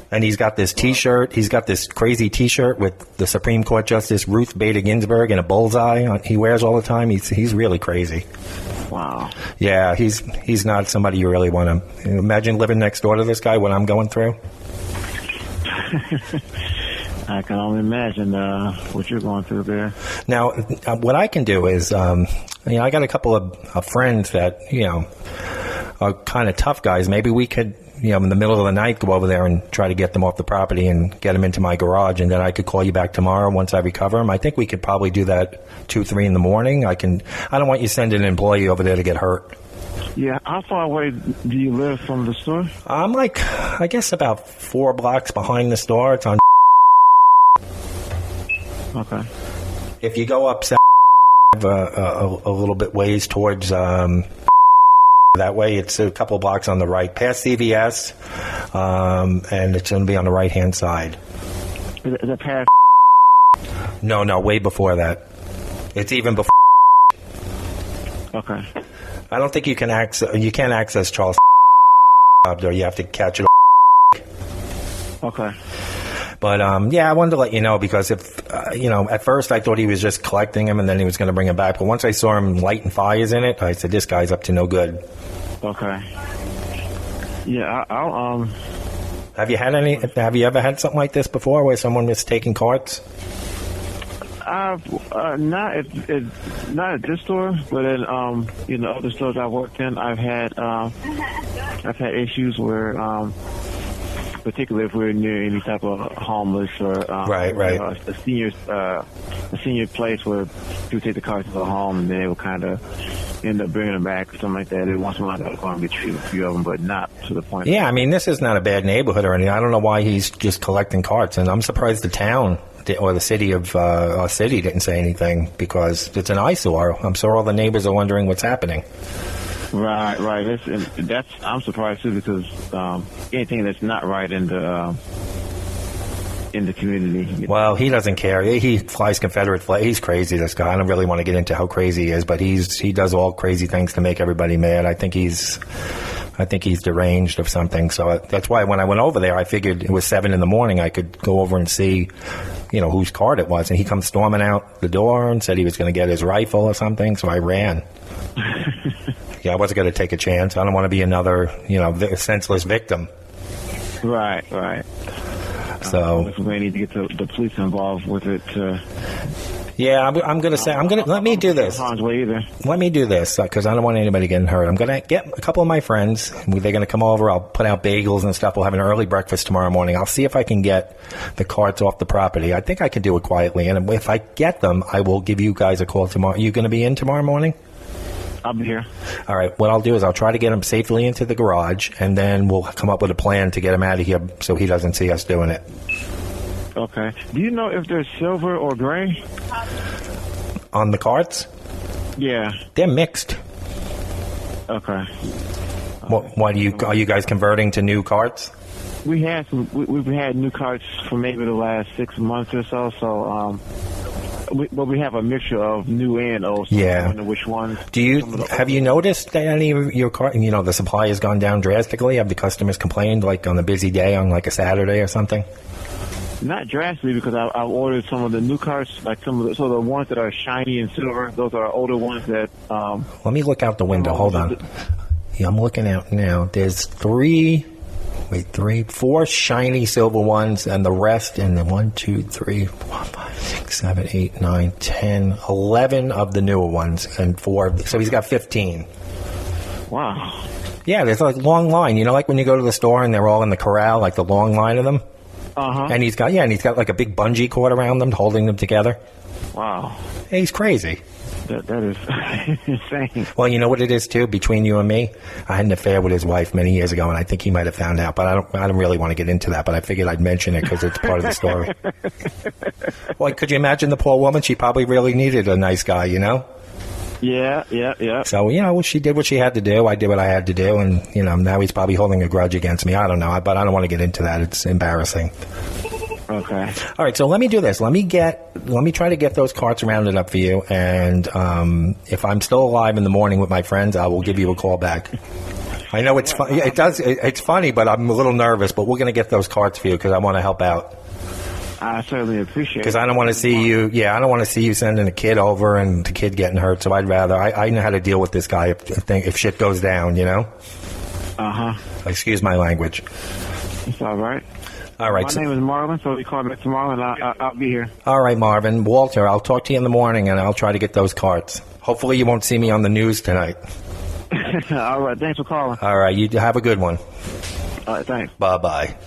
And he's got this T-shirt. He's got this crazy T-shirt with the Supreme Court Justice Ruth Bader Ginsburg and a bullseye he wears all the time. He's really crazy. Wow. Yeah, he's not somebody you really want to imagine living next door to this guy. What I'm going through. I can only imagine what you're going through there. Now, what I can do is, I got a couple of friends that, are kind of tough guys. Maybe we could, in the middle of the night, go over there and try to get them off the property and get them into my garage, and then I could call you back tomorrow once I recover them. I think we could probably do that 2-3 in the morning. I don't want you sending an employee over there to get hurt. Yeah, how far away do you live from the store? I'm I guess about 4 blocks behind the store. It's on. Okay. If you go up a little bit ways towards that way, it's a couple blocks on the right, past CVS, and it's going to be on the right-hand side. Is it past? No, way before that. It's even before. Okay. I don't think you can access Charles, or you have to catch it. Okay. But, I wanted to let you know because if, at first I thought he was just collecting them and then he was going to bring them back. But once I saw him lighting fires in it, I said, this guy's up to no good. Okay. Yeah, I'll Have you ever had something like this before where someone was taking carts? Not at this store, but in other stores I worked in, I've had issues where, particularly if we're near any type of homeless or right. A senior place where people take the cars to the home and then they will kind of end up bringing them back or something like that. Every once in a while they'll go and get a few of them, but not to the point. Yeah, I mean, this is not a bad neighborhood or anything. I don't know why he's just collecting carts, and I'm surprised the town or the city of our city didn't say anything because it's an eyesore. I'm sure all the neighbors are wondering what's happening. Right. I'm surprised too because anything that's not right in the community. Well, he doesn't care. He flies Confederate flag. He's crazy. This guy. I don't really want to get into how crazy he is, but he does all crazy things to make everybody mad. I think he's deranged or something. So that's why when I went over there, I figured it was 7 a.m. I could go over and see whose cart it was. And he comes storming out the door and said he was going to get his rifle or something. So I ran. Yeah, I wasn't going to take a chance. I don't want to be another, senseless victim. Right. So we need to get the police involved with it. Yeah, I'm going to say, let me do this. Let me do this, because I don't want anybody getting hurt. I'm going to get a couple of my friends. They're going to come over. I'll put out bagels and stuff. We'll have an early breakfast tomorrow morning. I'll see if I can get the carts off the property. I think I can do it quietly. And if I get them, I will give you guys a call tomorrow. Are you going to be in tomorrow morning? I'll be here. All right. What I'll do is I'll try to get him safely into the garage, and then we'll come up with a plan to get him out of here so he doesn't see us doing it. Okay. Do you know if they're silver or gray? On the carts? Yeah. They're mixed. Okay. Are you guys converting to new carts? We've had new carts for maybe the last 6 months or so. So, we have a mixture of new and old. So I don't know which ones. Have you noticed that any of your cart, the supply has gone down drastically? Have the customers complained, like on a busy day, on like a Saturday or something? Not drastically, because I ordered some of the new carts, like the ones that are shiny and silver. Those are older ones that. Let me look out the window. Hold on. Yeah, I'm looking out now. There's 4 shiny silver ones, and the rest, and then 1, 2, 3, 4, 5, 6, 7, 8, 9, 10, 11 of the newer ones, and 4. So he's got 15. Wow. Yeah, there's like a long line. Like when you go to the store and they're all in the corral, like the long line of them. And he's got like a big bungee cord around them, holding them together. Wow. He's crazy. That is insane. Well, you know what it is too. Between you and me, I had an affair with his wife many years ago, and I think he might have found out. But I don't really want to get into that. But I figured I'd mention it because it's part of the story. Well, could you imagine the poor woman? She probably really needed a nice guy, Yeah. So, she did what she had to do. I did what I had to do. And, now he's probably holding a grudge against me. I don't know. But I don't want to get into that. It's embarrassing. Okay. All right. So let me do this. Let me try to get those carts rounded up for you. And if I'm still alive in the morning with my friends, I will give you a call back. I know it's funny. It's funny, but I'm a little nervous. But we're going to get those carts for you because I want to help out. I certainly appreciate it. Because I don't want to see you. Yeah, I don't want to see you sending a kid over and the kid getting hurt. So I'd rather. I know how to deal with this guy if shit goes down. Excuse my language. It's all right. All right. My name is Marvin, so you call me back tomorrow, and I'll be here. All right, Marvin. Walter, I'll talk to you in the morning, and I'll try to get those carts. Hopefully, you won't see me on the news tonight. All right. Thanks for calling. All right. You have a good one. All right. Thanks. Bye-bye.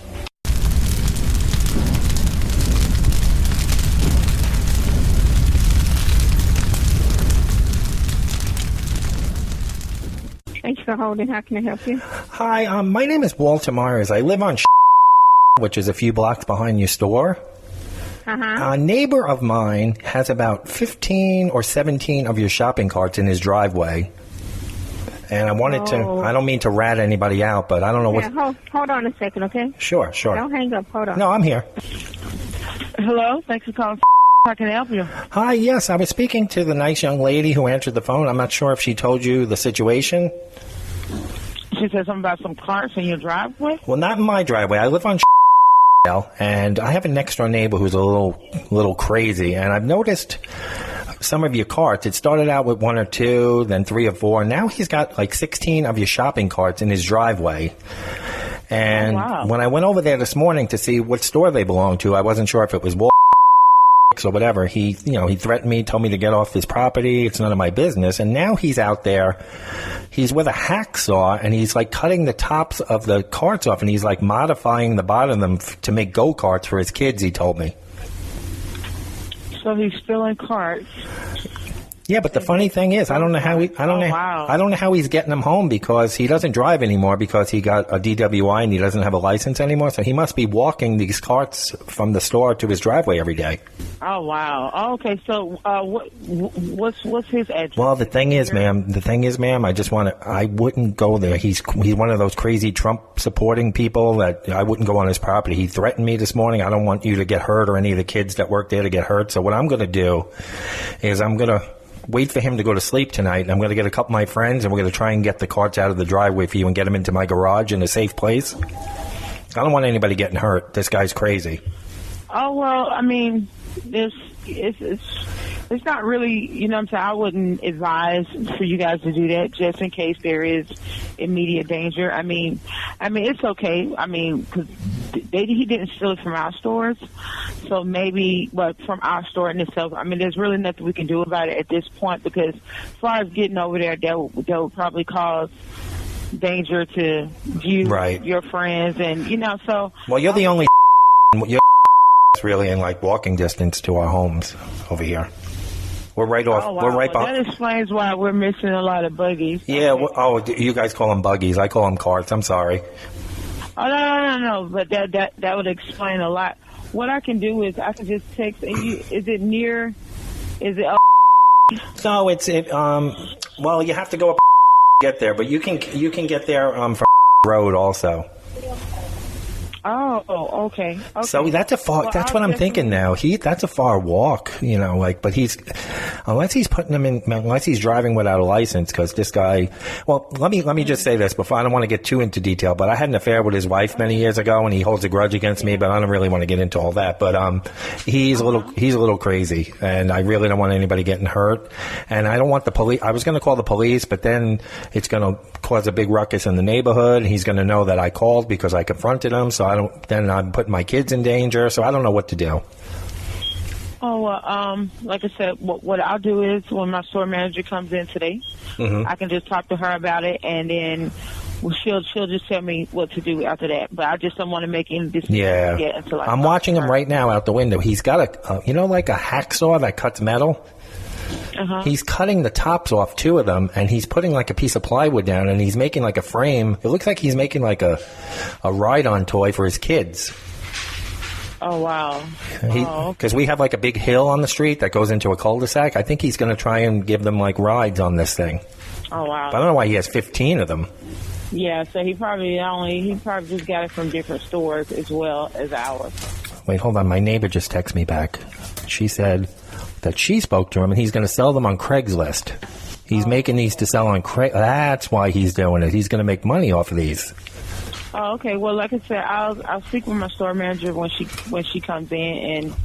Thanks for holding. How can I help you? Hi, my name is Walter Myers. I live on which is a few blocks behind your store. A neighbor of mine has about 15 or 17 of your shopping carts in his driveway. And I wanted to, I don't mean to rat anybody out, but I don't know what... Hold on a second, okay? Sure. Don't hang up. Hold on. No, I'm here. Hello? Thanks for calling. How can I help you? Hi, yes. I was speaking to the nice young lady who answered the phone. I'm not sure if she told you the situation. She said something about some carts in your driveway? Well, not in my driveway. I live on and I have a next-door neighbor who's a little crazy, and I've noticed some of your carts. It started out with 1 or 2, then 3 or 4. Now he's got like 16 of your shopping carts in his driveway. And when I went over there this morning to see what store they belonged to, I wasn't sure if it was Walmart or whatever. He threatened me, told me to get off his property. It's none of my business. And now he's out there. He's with a hacksaw, and he's like cutting the tops of the carts off, and he's like modifying the bottom of them to make go-karts for his kids, he told me. So he's stealing carts. Yeah, but the funny thing is, I don't know how he's getting them home, because he doesn't drive anymore because he got a DWI and he doesn't have a license anymore. So he must be walking these carts from the store to his driveway every day. Oh wow! Oh, okay, so what's his address? Well, the thing is, ma'am, I wouldn't go there. He's one of those crazy Trump supporting people that I wouldn't go on his property. He threatened me this morning. I don't want you to get hurt or any of the kids that work there to get hurt. So what I'm going to do is I'm going to wait for him to go to sleep tonight. I'm going to get a couple of my friends, and we're going to try and get the carts out of the driveway for you and get them into my garage in a safe place. I don't want anybody getting hurt. This guy's crazy. Oh, well, I mean, it's not really, you know what I'm saying, I wouldn't advise for you guys to do that just in case there is immediate danger. I mean, it's okay. I mean, because he didn't steal it from our stores, so maybe, but from our store in itself, I mean, there's really nothing we can do about it at this point because as far as getting over there, that would probably cause danger to you, your friends, and, you know, so. Well, you're the only you're really in, like, walking distance to our homes over here. We're right off. Oh, wow. We're right behind. That explains why we're missing a lot of buggies. Yeah. You guys call them buggies. I call them carts. I'm sorry. Oh, no. But that would explain a lot. What I can do is I can just text. Is it near? Is it? No, well, you have to go up to get there, but you can get there from road also. Oh, okay. So that's a far. Well, that's what I'm thinking now. That's a far walk, you know. Like, but unless he's putting them in, unless he's driving without a license, because this guy. Well, let me just say this before. I don't want to get too into detail, but I had an affair with his wife many years ago, and he holds a grudge against me. But I don't really want to get into all that. But he's a little crazy, and I really don't want anybody getting hurt. And I don't want the police. I was going to call the police, but then it's going to cause a big ruckus in the neighborhood. He's going to know that I called because I confronted him. So then I'm putting my kids in danger, so I don't know what to do. Oh, well, like I said, what I'll do is when my store manager comes in today, I can just talk to her about it, and then she'll just tell me what to do after that. But I just don't want to make any decisions yet until I'm watching him right now out the window. He's got like a hacksaw that cuts metal. He's cutting the tops off two of them, and he's putting like a piece of plywood down, and he's making like a frame. It looks like he's making like a ride-on toy for his kids. Oh, wow. Because we have like a big hill on the street that goes into a cul-de-sac. I think he's going to try and give them like rides on this thing. Oh, wow. But I don't know why he has 15 of them. Yeah, so he probably just got it from different stores as well as ours. Wait, hold on. My neighbor just texted me back. She said that she spoke to him, and he's going to sell them on Craigslist. He's making these to sell on Craigslist. That's why he's doing it. He's going to make money off of these. Oh, okay. Well, like I said, I'll speak with my store manager when she comes in, and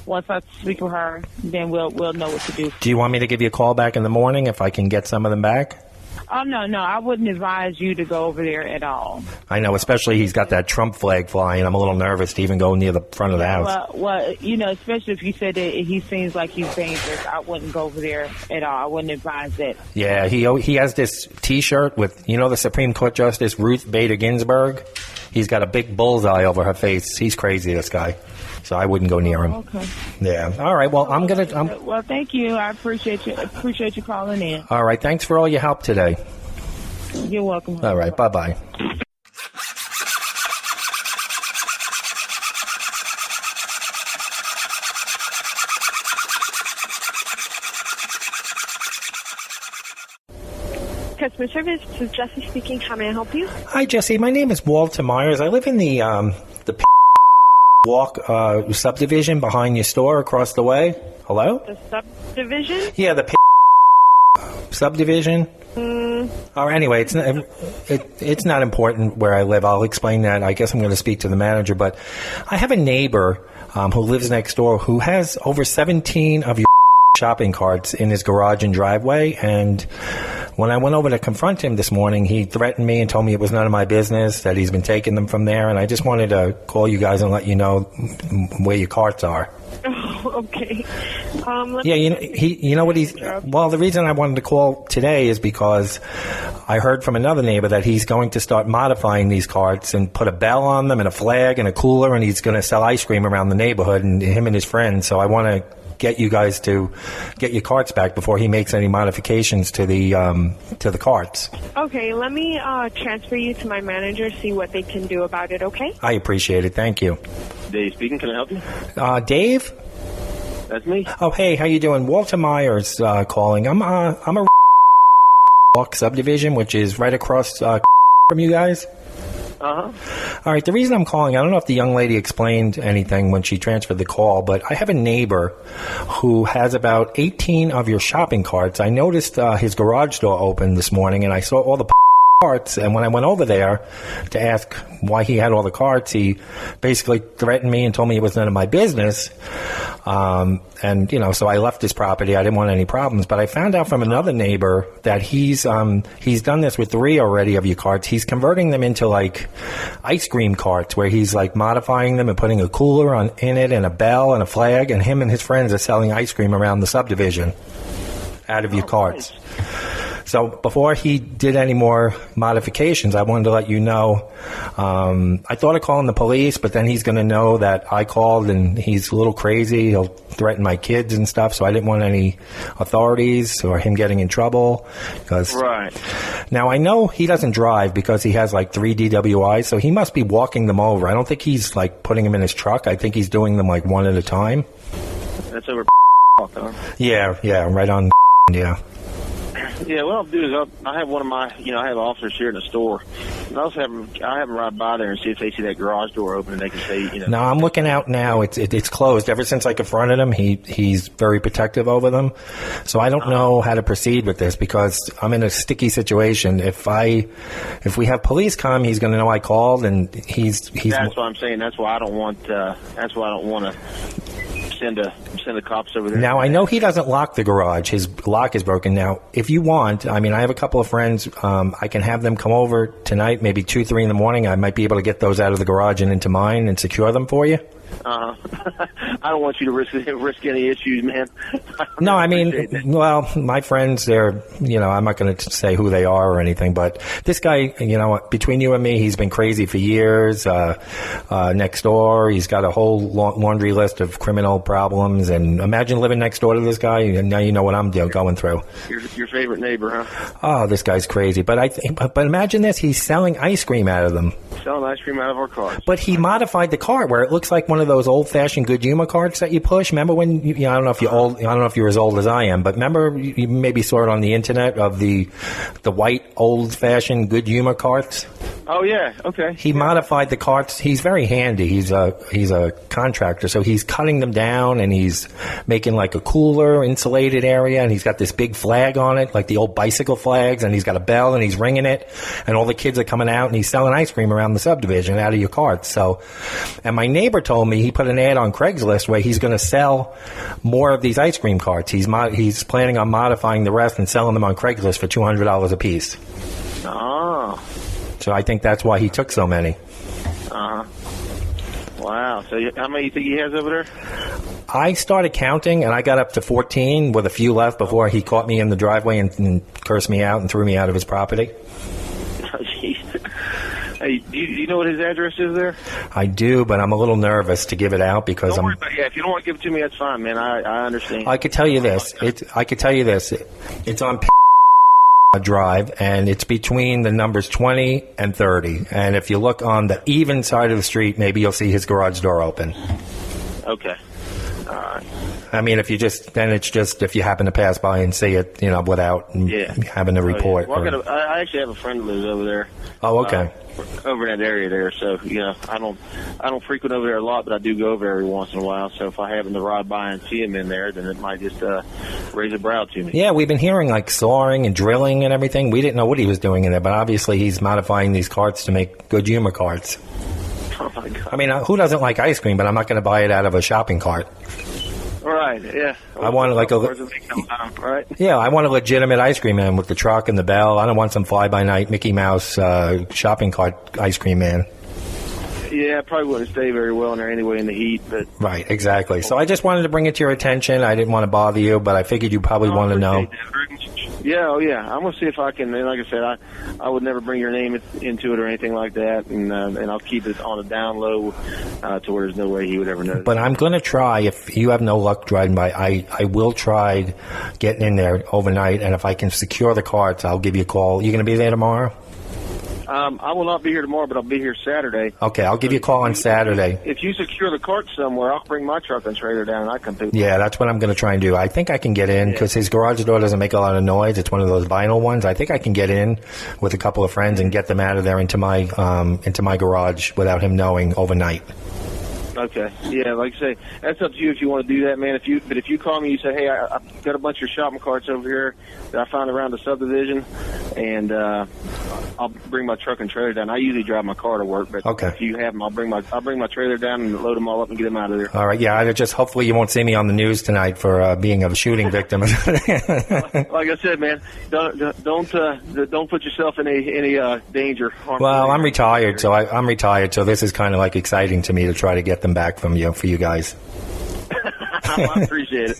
once I speak with her, then we'll know what to do. Do you want me to give you a call back in the morning if I can get some of them back? Oh, no, I wouldn't advise you to go over there at all. I know, especially he's got that Trump flag flying. I'm a little nervous to even go near the front of the house. Well, you know, especially if you said that he seems like he's dangerous, I wouldn't go over there at all. I wouldn't advise that. Yeah, he has this T-shirt with, you know, the Supreme Court Justice Ruth Bader Ginsburg. He's got a big bullseye over her face. He's crazy, this guy. So I wouldn't go near him. Okay. Yeah. All right. Well, Well, thank you. I appreciate you. Appreciate you calling in. All right. Thanks for all your help today. You're welcome. All right. Bye-bye. Customer service, this is Jesse speaking. How may I help you? Hi, Jesse. My name is Walter Myers. I live in the Walk subdivision behind your store across the way. Hello? The subdivision? Yeah, the subdivision. Or anyway, it's not important where I live. I'll explain that. I guess I'm going to speak to the manager. But I have a neighbor who lives next door who has over 17 of your shopping carts in his garage and driveway. And when I went over to confront him this morning, he threatened me and told me it was none of my business, that he's been taking them from there. And I just wanted to call you guys and let you know where your carts are. Oh, okay. Yeah, you know what he's... Well, the reason I wanted to call today is because I heard from another neighbor that he's going to start modifying these carts and put a bell on them and a flag and a cooler, and he's going to sell ice cream around the neighborhood, and him and his friends. So I want to get you guys to get your carts back before he makes any modifications to the carts. Okay, let me transfer you to my manager, see what they can do about it, okay? I appreciate it. Thank you. Dave speaking. Can I help you? Dave? That's me. Oh, hey, how you doing? Walter Myers calling. I'm a Walk subdivision, which is right across from you guys. Uh-huh. All right, the reason I'm calling, I don't know if the young lady explained anything when she transferred the call, but I have a neighbor who has about 18 of your shopping carts. I noticed his garage door open this morning, and I saw all the carts. And when I went over there to ask why he had all the carts, he basically threatened me and told me it was none of my business. And, you know, so I left his property. I didn't want any problems. But I found out from another neighbor that he's done this with 3 already of your carts. He's converting them into, like, ice cream carts where he's, like, modifying them and putting a cooler in it and a bell and a flag. And him and his friends are selling ice cream around the subdivision out of your carts. So before he did any more modifications, I wanted to let you know, I thought of calling the police, but then he's going to know that I called and he's a little crazy. He'll threaten my kids and stuff, so I didn't want any authorities or him getting in trouble. Right. Now, I know he doesn't drive because he has like 3 DWIs, so he must be walking them over. I don't think he's like putting them in his truck. I think he's doing them like one at a time. That's over. Yeah, right on. Yeah. Yeah, what I'll do is I have one of my, I have officers here in the store. And I also have them ride by there and see if they see that garage door open and they can say, No, I'm looking out now. It's closed. Ever since I confronted him, he's very protective over them. So I don't know how to proceed with this because I'm in a sticky situation. If we have police come, he's going to know I called and he's. That's what I'm saying. That's why I don't want to send the cops over there. Now, I know he doesn't lock the garage. His lock is broken. Now, if you want, I mean, I have a couple of friends. I can have them come over tonight, maybe 2, 3 in the morning. I might be able to get those out of the garage and into mine and secure them for you. I don't want you to risk any issues, man. No, I mean, well, my friends, they're, I'm not going to say who they are or anything, but this guy, between you and me, he's been crazy for years. Next door, he's got a whole laundry list of criminal problems, and imagine living next door to this guy, and now you know what I'm going through. Your favorite neighbor, huh? Oh, this guy's crazy. But but imagine this, he's selling ice cream out of them. Selling ice cream out of our cars. But he modified the cart where it looks like one of those old-fashioned Good Humor carts that you push. Remember when I don't know if you're old. I don't know if you're as old as I am, but remember you maybe saw it on the internet of the white old-fashioned Good Humor carts. Oh yeah, okay. He modified the carts. He's very handy. He's a contractor, so he's cutting them down and he's making like a cooler insulated area, and he's got this big flag on it, like the old bicycle flags, and he's got a bell and he's ringing it, and all the kids are coming out and he's selling ice cream around the subdivision out of your carts. So, and my neighbor told me he put an ad on Craigslist where he's going to sell more of these ice cream carts. He's planning on modifying the rest and selling them on Craigslist for $200 a piece. Oh. So I think that's why he took so many. Wow. So how many do you think he has over there? I started counting, and I got up to 14 with a few left before he caught me in the driveway and cursed me out and threw me out of his property. Oh, jeez. Hey, do you know what his address is there? I do, but I'm a little nervous to give it out because Don't worry about it. Yeah, if you don't want to give it to me, that's fine, man. I understand. I could tell you this. It's on Drive, and it's between the numbers 20 and 30. And if you look on the even side of the street, maybe you'll see his garage door open. Okay. All right. I mean, if you happen to pass by and see it, without having to report. Oh, yeah. Well, I actually have a friend who lives over there. Oh, okay. Over in that area there, so I don't frequent over there a lot, but I do go over every once in a while. So if I happen to ride by and see him in there, then it might just raise a brow to me. Yeah, we've been hearing like sawing and drilling and everything. We didn't know what he was doing in there, but obviously he's modifying these carts to make Good Humor carts. Oh my God! I mean, who doesn't like ice cream? But I'm not going to buy it out of a shopping cart. Right, yeah. I want right? Yeah, I want a legitimate ice cream man with the truck and the bell. I don't want some fly-by-night Mickey Mouse shopping cart ice cream man. Yeah, probably wouldn't stay very well in there anyway in the heat. But right, exactly. So I just wanted to bring it to your attention. I didn't want to bother you, but I figured you probably want to know. Yeah, oh yeah. I'm gonna see if I can. Like I said, I would never bring your name into it or anything like that, and I'll keep it on a down low to where there's no way he would ever know. But I'm gonna try. If you have no luck driving by, I will try getting in there overnight, and if I can secure the carts, I'll give you a call. You gonna be there tomorrow? I will not be here tomorrow, but I'll be here Saturday. Okay, I'll give you a call on Saturday. If you secure the cart somewhere, I'll bring my truck and trailer down and I can pick. Yeah, that's what I'm going to try and do. I think I can get in because his garage door doesn't make a lot of noise. It's one of those vinyl ones. I think I can get in with a couple of friends and get them out of there into my garage without him knowing overnight. Okay. Yeah, like I say, that's up to you if you want to do that, man. If you call me, you say, hey, I've got a bunch of shopping carts over here that I found around the subdivision, and I'll bring my truck and trailer down. I usually drive my car to work, but if you have them, I'll bring my trailer down and load them all up and get them out of there. All right. Yeah. I just hopefully you won't see me on the news tonight for being a shooting victim. Like I said, man, don't put yourself in any danger. Well, I'm retired, so I'm retired, so this is kind of like exciting to me to try to get them back from you for you guys. I appreciate it.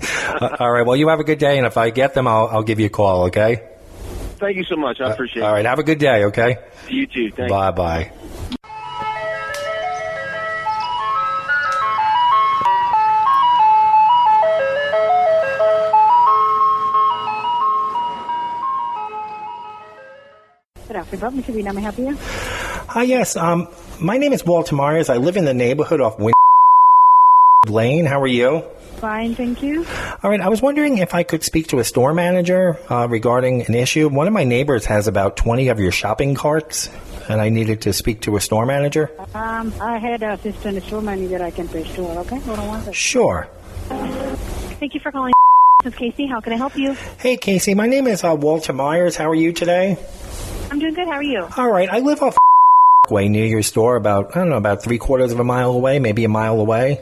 All right. Well, you have a good day, and if I get them, I'll give you a call. Okay. Thank you so much. I appreciate it. All right. Have a good day. Okay. You too. Thanks. Bye bye. Good afternoon, Mr. Vina. May I help you? Hi, yes. My name is Walter Myers. I live in the neighborhood of Lane. How are you? Fine, thank you. All right. I was wondering if I could speak to a store manager regarding an issue. One of my neighbors has about 20 of your shopping carts, and I needed to speak to a store manager. I had an assistant store manager I can place to. Okay, hold on one second. Sure. Thank you for calling. This is Casey. How can I help you? Hey, Casey. My name is Walter Myers. How are you today? I'm doing good. How are you? All right. I live off way near your store, about 3/4 of a mile away, maybe a mile away.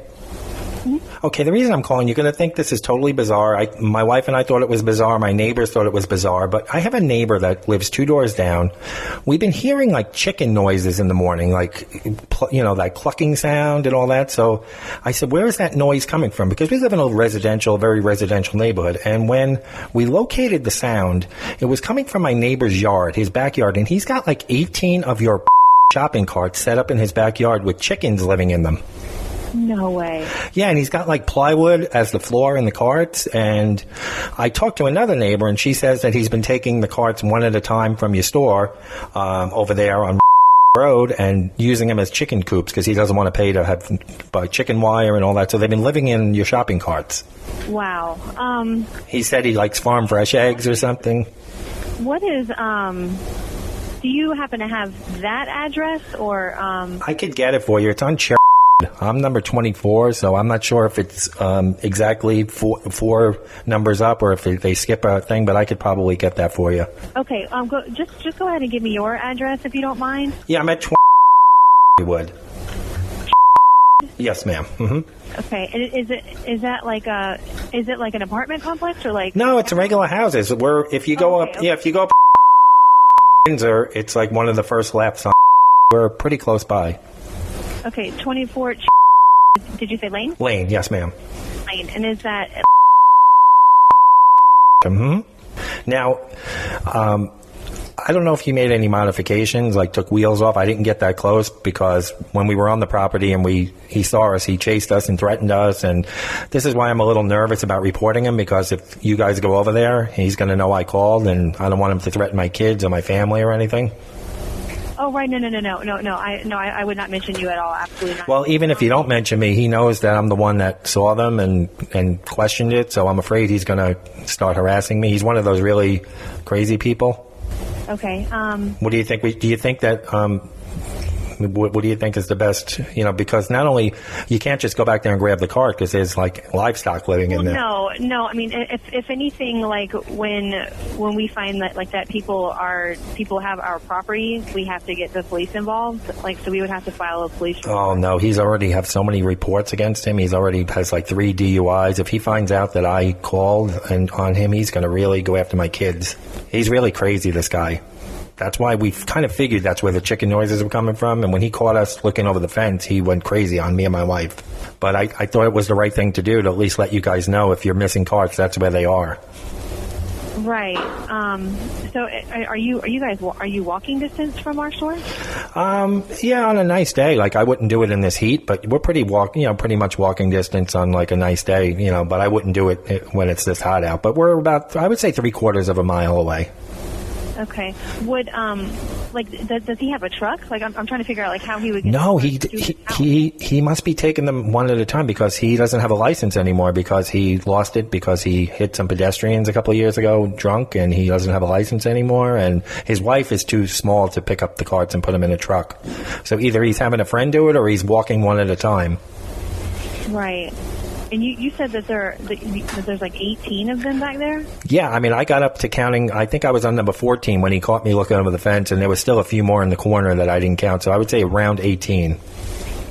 Mm-hmm. Okay, the reason I'm calling, you're going to think this is totally bizarre. My wife and I thought it was bizarre. My neighbors thought it was bizarre. But I have a neighbor that lives 2 doors down. We've been hearing like chicken noises in the morning, like, that clucking sound and all that. So I said, where is that noise coming from? Because we live in a very residential neighborhood. And when we located the sound, it was coming from my neighbor's yard, his backyard. And he's got like 18 of your shopping carts set up in his backyard with chickens living in them. No way. Yeah, and he's got like plywood as the floor in the carts. And I talked to another neighbor, and she says that he's been taking the carts one at a time from your store over there on road and using them as chicken coops because he doesn't want to pay to have chicken wire and all that. So they've been living in your shopping carts. Wow. He said he likes farm fresh eggs or something. What is do you happen to have that address or I could get it for you. It's on Cherry. I'm number 24, so I'm not sure if it's exactly four numbers up or if they skip a thing, but I could probably get that for you. Okay, just go ahead and give me your address if you don't mind. Yeah, I'm at 20 Wood. Yes, ma'am. Mm-hmm. Okay, and is that like an apartment complex or like? No, it's regular houses. If you go up Windsor, it's like one of the first lefts on. We're pretty close by. Okay, 24. Did you say Lane? Lane, yes, ma'am. Lane, and is that? Now, I don't know if he made any modifications, like took wheels off. I didn't get that close because when we were on the property and he saw us, he chased us and threatened us. And this is why I'm a little nervous about reporting him, because if you guys go over there, he's going to know I called, and I don't want him to threaten my kids or my family or anything. Oh, right. No. I would not mention you at all. Absolutely not. Well, even if you don't mention me, he knows that I'm the one that saw them and questioned it. So I'm afraid he's going to start harassing me. He's one of those really crazy people. Okay. What do you think? Do you think that? What do you think is the best? Because not only you can't just go back there and grab the cart because there's like livestock living in there. No. I mean, if anything, like when we find that like that people have our property, we have to get the police involved. Like, so we would have to file a police report. Oh no, he's already have so many reports against him. He's already has like 3 DUIs. If he finds out that I called on him, he's going to really go after my kids. He's really crazy, this guy. That's why we've kind of figured that's where the chicken noises were coming from. And when he caught us looking over the fence, he went crazy on me and my wife. But I thought it was the right thing to do to at least let you guys know if you're missing carts, that's where they are. Right. So are you walking distance from our store? Yeah, on a nice day. Like, I wouldn't do it in this heat, but we're pretty much walking distance on like a nice day, but I wouldn't do it when it's this hot out. But we're about, I would say 3/4 of a mile away. Okay. Would does he have a truck? Like, I'm trying to figure out like how he would. No, he must be taking them one at a time because he doesn't have a license anymore because he lost it because he hit some pedestrians a couple of years ago drunk, and he doesn't have a license anymore. And his wife is too small to pick up the carts and put them in a truck. So either he's having a friend do it or he's walking one at a time. Right. And you said that there's like 18 of them back there? Yeah, I mean, I got up to counting. I think I was on number 14 when he caught me looking over the fence, and there was still a few more in the corner that I didn't count. So I would say around 18.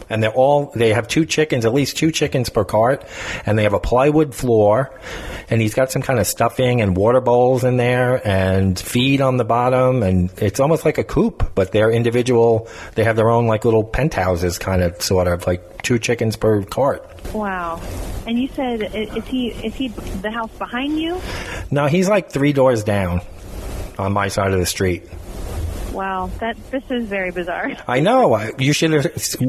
And they have at least two chickens per cart, and they have a plywood floor, and he's got some kind of stuffing and water bowls in there and feed on the bottom, and it's almost like a coop, but they're individual. They have their own like little penthouses, kind of, sort of like 2 chickens per cart. Wow. And you said, is he the house behind you? No, he's like 3 doors down on my side of the street. Wow, this is very bizarre. I know. You should have,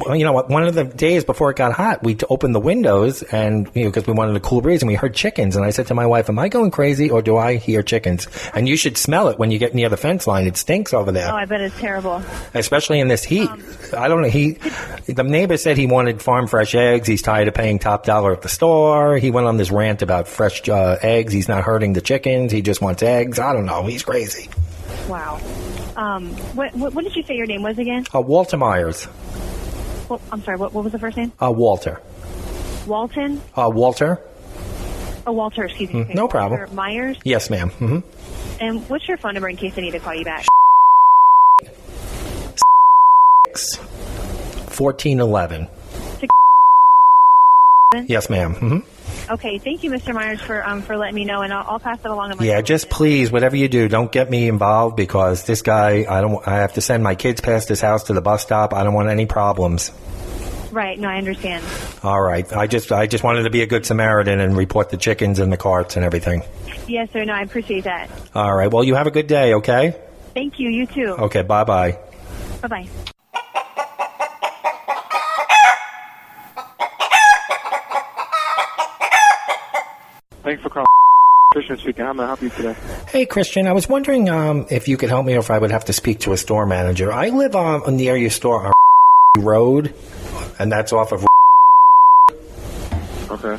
one of the days before it got hot, we opened the windows and, because we wanted a cool breeze, and we heard chickens. And I said to my wife, am I going crazy or do I hear chickens? And you should smell it when you get near the fence line. It stinks over there. Oh, I bet it's terrible. Especially in this heat. I don't know. The neighbor said he wanted farm fresh eggs. He's tired of paying top dollar at the store. He went on this rant about fresh eggs. He's not hurting the chickens. He just wants eggs. I don't know. He's crazy. Wow. What did you say your name was again? Walter Myers. Well, I'm sorry, what was the first name? Walter. Walton? Walter. Oh, Walter, excuse me. Okay. No problem. Walter Myers? Yes, ma'am. Mm-hmm. And what's your phone number in case I need to call you back? 1411. Yes, ma'am. Mm-hmm. Okay, thank you, Mr. Myers, for letting me know, and I'll pass it along. Yeah, just please, whatever you do, don't get me involved, because this guy, I have to send my kids past his house to the bus stop. I don't want any problems. Right, no, I understand. All right, I just wanted to be a good Samaritan and report the chickens and the carts and everything. Yes, sir, no, I appreciate that. All right, well, you have a good day, okay? Thank you, you too. Okay, bye-bye. Bye-bye. Thanks for calling. Christian speaking. How may I help you today? Hey, Christian, I was wondering if you could help me or if I would have to speak to a store manager. I live near your store on Road, and that's off of... Okay.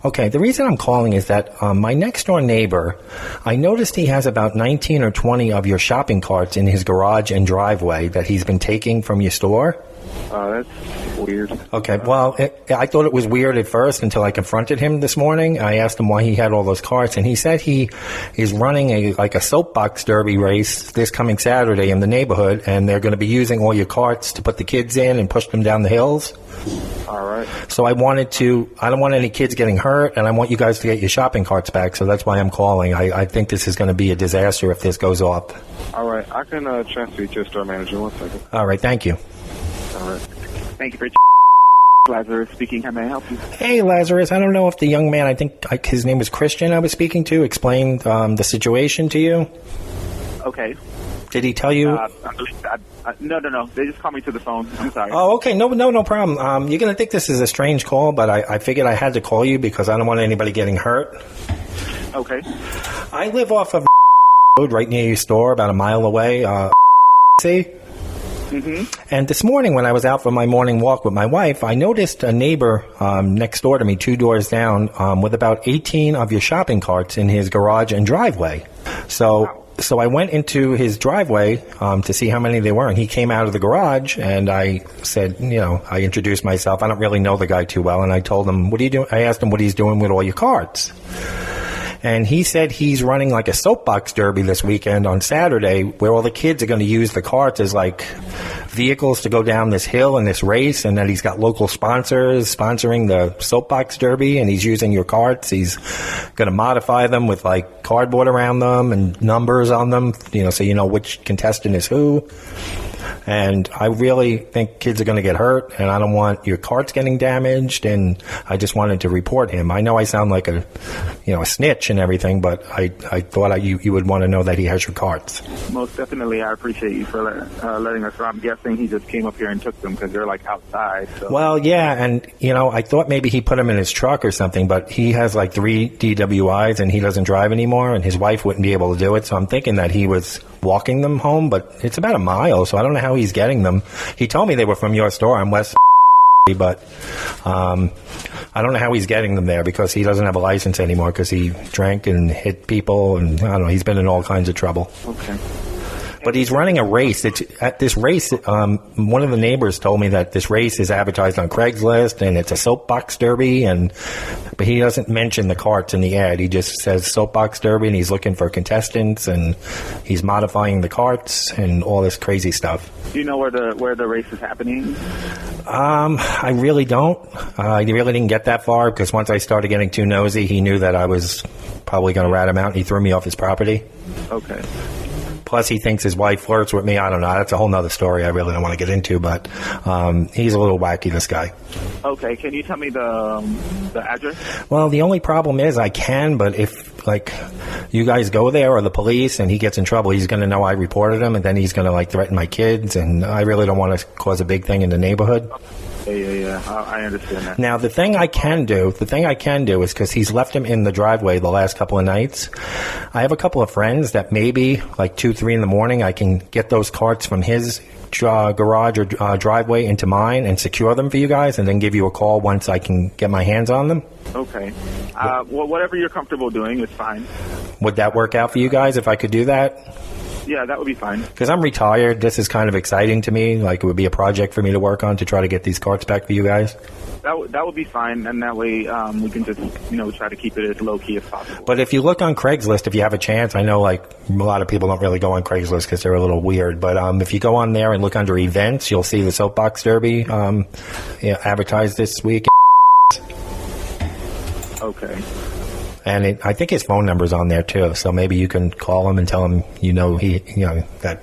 Okay, the reason I'm calling is that my next-door neighbor, I noticed he has about 19 or 20 of your shopping carts in his garage and driveway that he's been taking from your store. That's weird. Okay, well, I thought it was weird at first until I confronted him this morning. I asked him why he had all those carts, and he said he is running a soapbox derby race this coming Saturday in the neighborhood, and they're going to be using all your carts to put the kids in and push them down the hills. All right. So I don't want any kids getting hurt, and I want you guys to get your shopping carts back, so that's why I'm calling. I think this is going to be a disaster if this goes off. All right, I can transfer you to a store manager. 1 second. All right, thank you. All right. Thank you for Lazarus speaking. How may I help you? Hey, Lazarus. I don't know if the young man, I think his name was Christian I was speaking to, explained the situation to you. Okay. Did he tell you? No. They just called me to the phone. I'm sorry. Oh, okay. No problem. You're going to think this is a strange call, but I figured I had to call you because I don't want anybody getting hurt. Okay. I live off of Road right near your store, about a mile away. See? Mm-hmm. And this morning when I was out for my morning walk with my wife, I noticed a neighbor next door to me, 2 doors down, with about 18 of your shopping carts in his garage and driveway. So I went into his driveway to see how many there were, and he came out of the garage, and I said, I introduced myself. I don't really know the guy too well, and I told him, what are you doing? I asked him what he's doing with all your carts. And he said he's running like a soapbox derby this weekend on Saturday where all the kids are going to use the carts as like vehicles to go down this hill in this race, and that he's got local sponsors sponsoring the soapbox derby, and he's using your carts. He's going to modify them with like cardboard around them and numbers on them, so you know which contestant is who. And I really think kids are going to get hurt, and I don't want your carts getting damaged, and I just wanted to report him. I know I sound like a snitch and everything, but I thought you would want to know that he has your carts. Most definitely, I appreciate you for letting us know. I'm guessing he just came up here and took them because they're like outside. So. Well, yeah, and I thought maybe he put them in his truck or something, but he has like 3 DWIs and he doesn't drive anymore, and his wife wouldn't be able to do it, so I'm thinking that he was walking them home, but it's about a mile, so I don't know how he's getting them. He told me they were from your store on West, but I don't know how he's getting them there because he doesn't have a license anymore because he drank and hit people, and I don't know, he's been in all kinds of trouble. Okay. But he's running a race. At this race, one of the neighbors told me that this race is advertised on Craigslist, and it's a soapbox derby. But he doesn't mention the carts in the ad. He just says soapbox derby, and he's looking for contestants, and he's modifying the carts and all this crazy stuff. Do you know where the race is happening? I really don't. I really didn't get that far because once I started getting too nosy, he knew that I was probably going to rat him out, and he threw me off his property. Okay. Plus, he thinks his wife flirts with me. I don't know. That's a whole nother story I really don't want to get into, but he's a little wacky, this guy. Okay. Can you tell me the address? Well, the only problem is I can, but if, like, you guys go there or the police and he gets in trouble, he's going to know I reported him, and then he's going to, like, threaten my kids, and I really don't want to cause a big thing in the neighborhood. Yeah. I understand that. Now, the thing I can do is because he's left him in the driveway the last couple of nights, I have a couple of friends that maybe, like 2, 3 in the morning, I can get those carts from his garage or driveway into mine and secure them for you guys, and then give you a call once I can get my hands on them. Okay. Well, whatever you're comfortable doing is fine. Would that work out for you guys if I could do that? Yeah, that would be fine. Because I'm retired. This is kind of exciting to me. Like, it would be a project for me to work on to try to get these carts back for you guys. That would be fine, and that way we can just, try to keep it as low-key as possible. But if you look on Craigslist, if you have a chance, I know, like, a lot of people don't really go on Craigslist because they're a little weird, but if you go on there and look under events, you'll see the Soapbox Derby advertised this week. Okay. And I think his phone number's on there too, so maybe you can call him and tell him that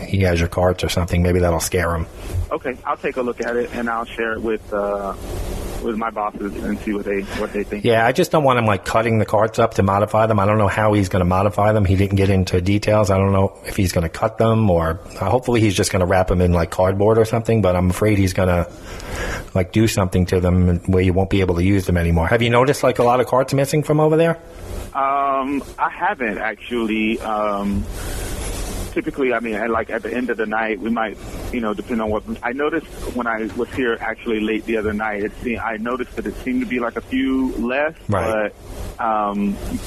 he has your carts or something. Maybe that'll scare him. Okay, I'll take a look at it and I'll share it with my bosses and see what they think. Yeah, I just don't want him like cutting the carts up to modify them. I don't know how he's going to modify them. He didn't get into details. I don't know if he's going to cut them or hopefully he's just going to wrap them in like cardboard or something. But I'm afraid he's going to like do something to them where you won't be able to use them anymore. Have you noticed like a lot of carts missing from over there? I haven't actually. Typically, at the end of the night, we might, depend on what. I noticed when I was here actually late the other night, I noticed that it seemed to be like a few less, right. But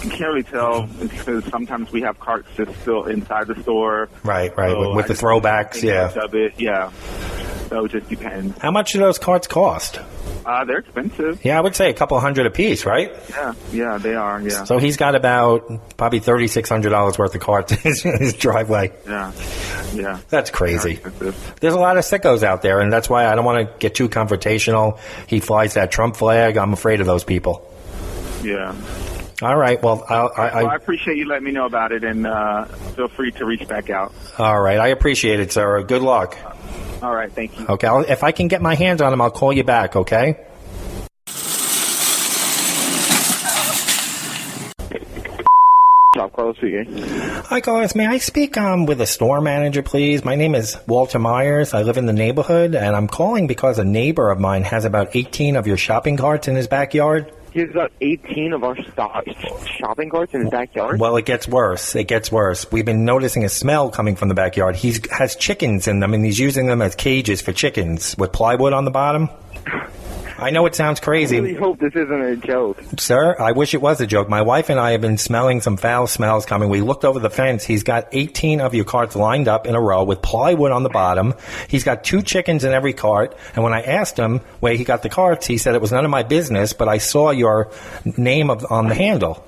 you can't really tell because sometimes we have carts just still inside the store. Right, so with the throwbacks, yeah. Of it, yeah. So it just depends. How much do those carts cost? They're expensive. Yeah, I would say a couple $100 a piece, right? Yeah, they are, yeah. So he's got about probably $3,600 worth of carts in his driveway. Yeah. That's crazy. There's a lot of sickos out there, and that's why I don't want to get too confrontational. He flies that Trump flag. I'm afraid of those people. Yeah. All right, well, I appreciate you letting me know about it, and feel free to reach back out. All right, I appreciate it, sir. Good luck. All right, thank you. Okay, if I can get my hands on him, I'll call you back, okay? Carlos speaking. Hi, Carlos. May I speak with a store manager, please? My name is Walter Myers. I live in the neighborhood, and I'm calling because a neighbor of mine has about 18 of your shopping carts in his backyard. He has about 18 of our shopping carts in his backyard? Well, it gets worse. We've been noticing a smell coming from the backyard. He has chickens in them, and he's using them as cages for chickens with plywood on the bottom. I know it sounds crazy. I really hope this isn't a joke. Sir, I wish it was a joke. My wife and I have been smelling some foul smells coming. We looked over the fence. He's got 18 of your carts lined up in a row with plywood on the bottom. He's got 2 chickens in every cart. And when I asked him where he got the carts, he said it was none of my business, but I saw your name on the handle.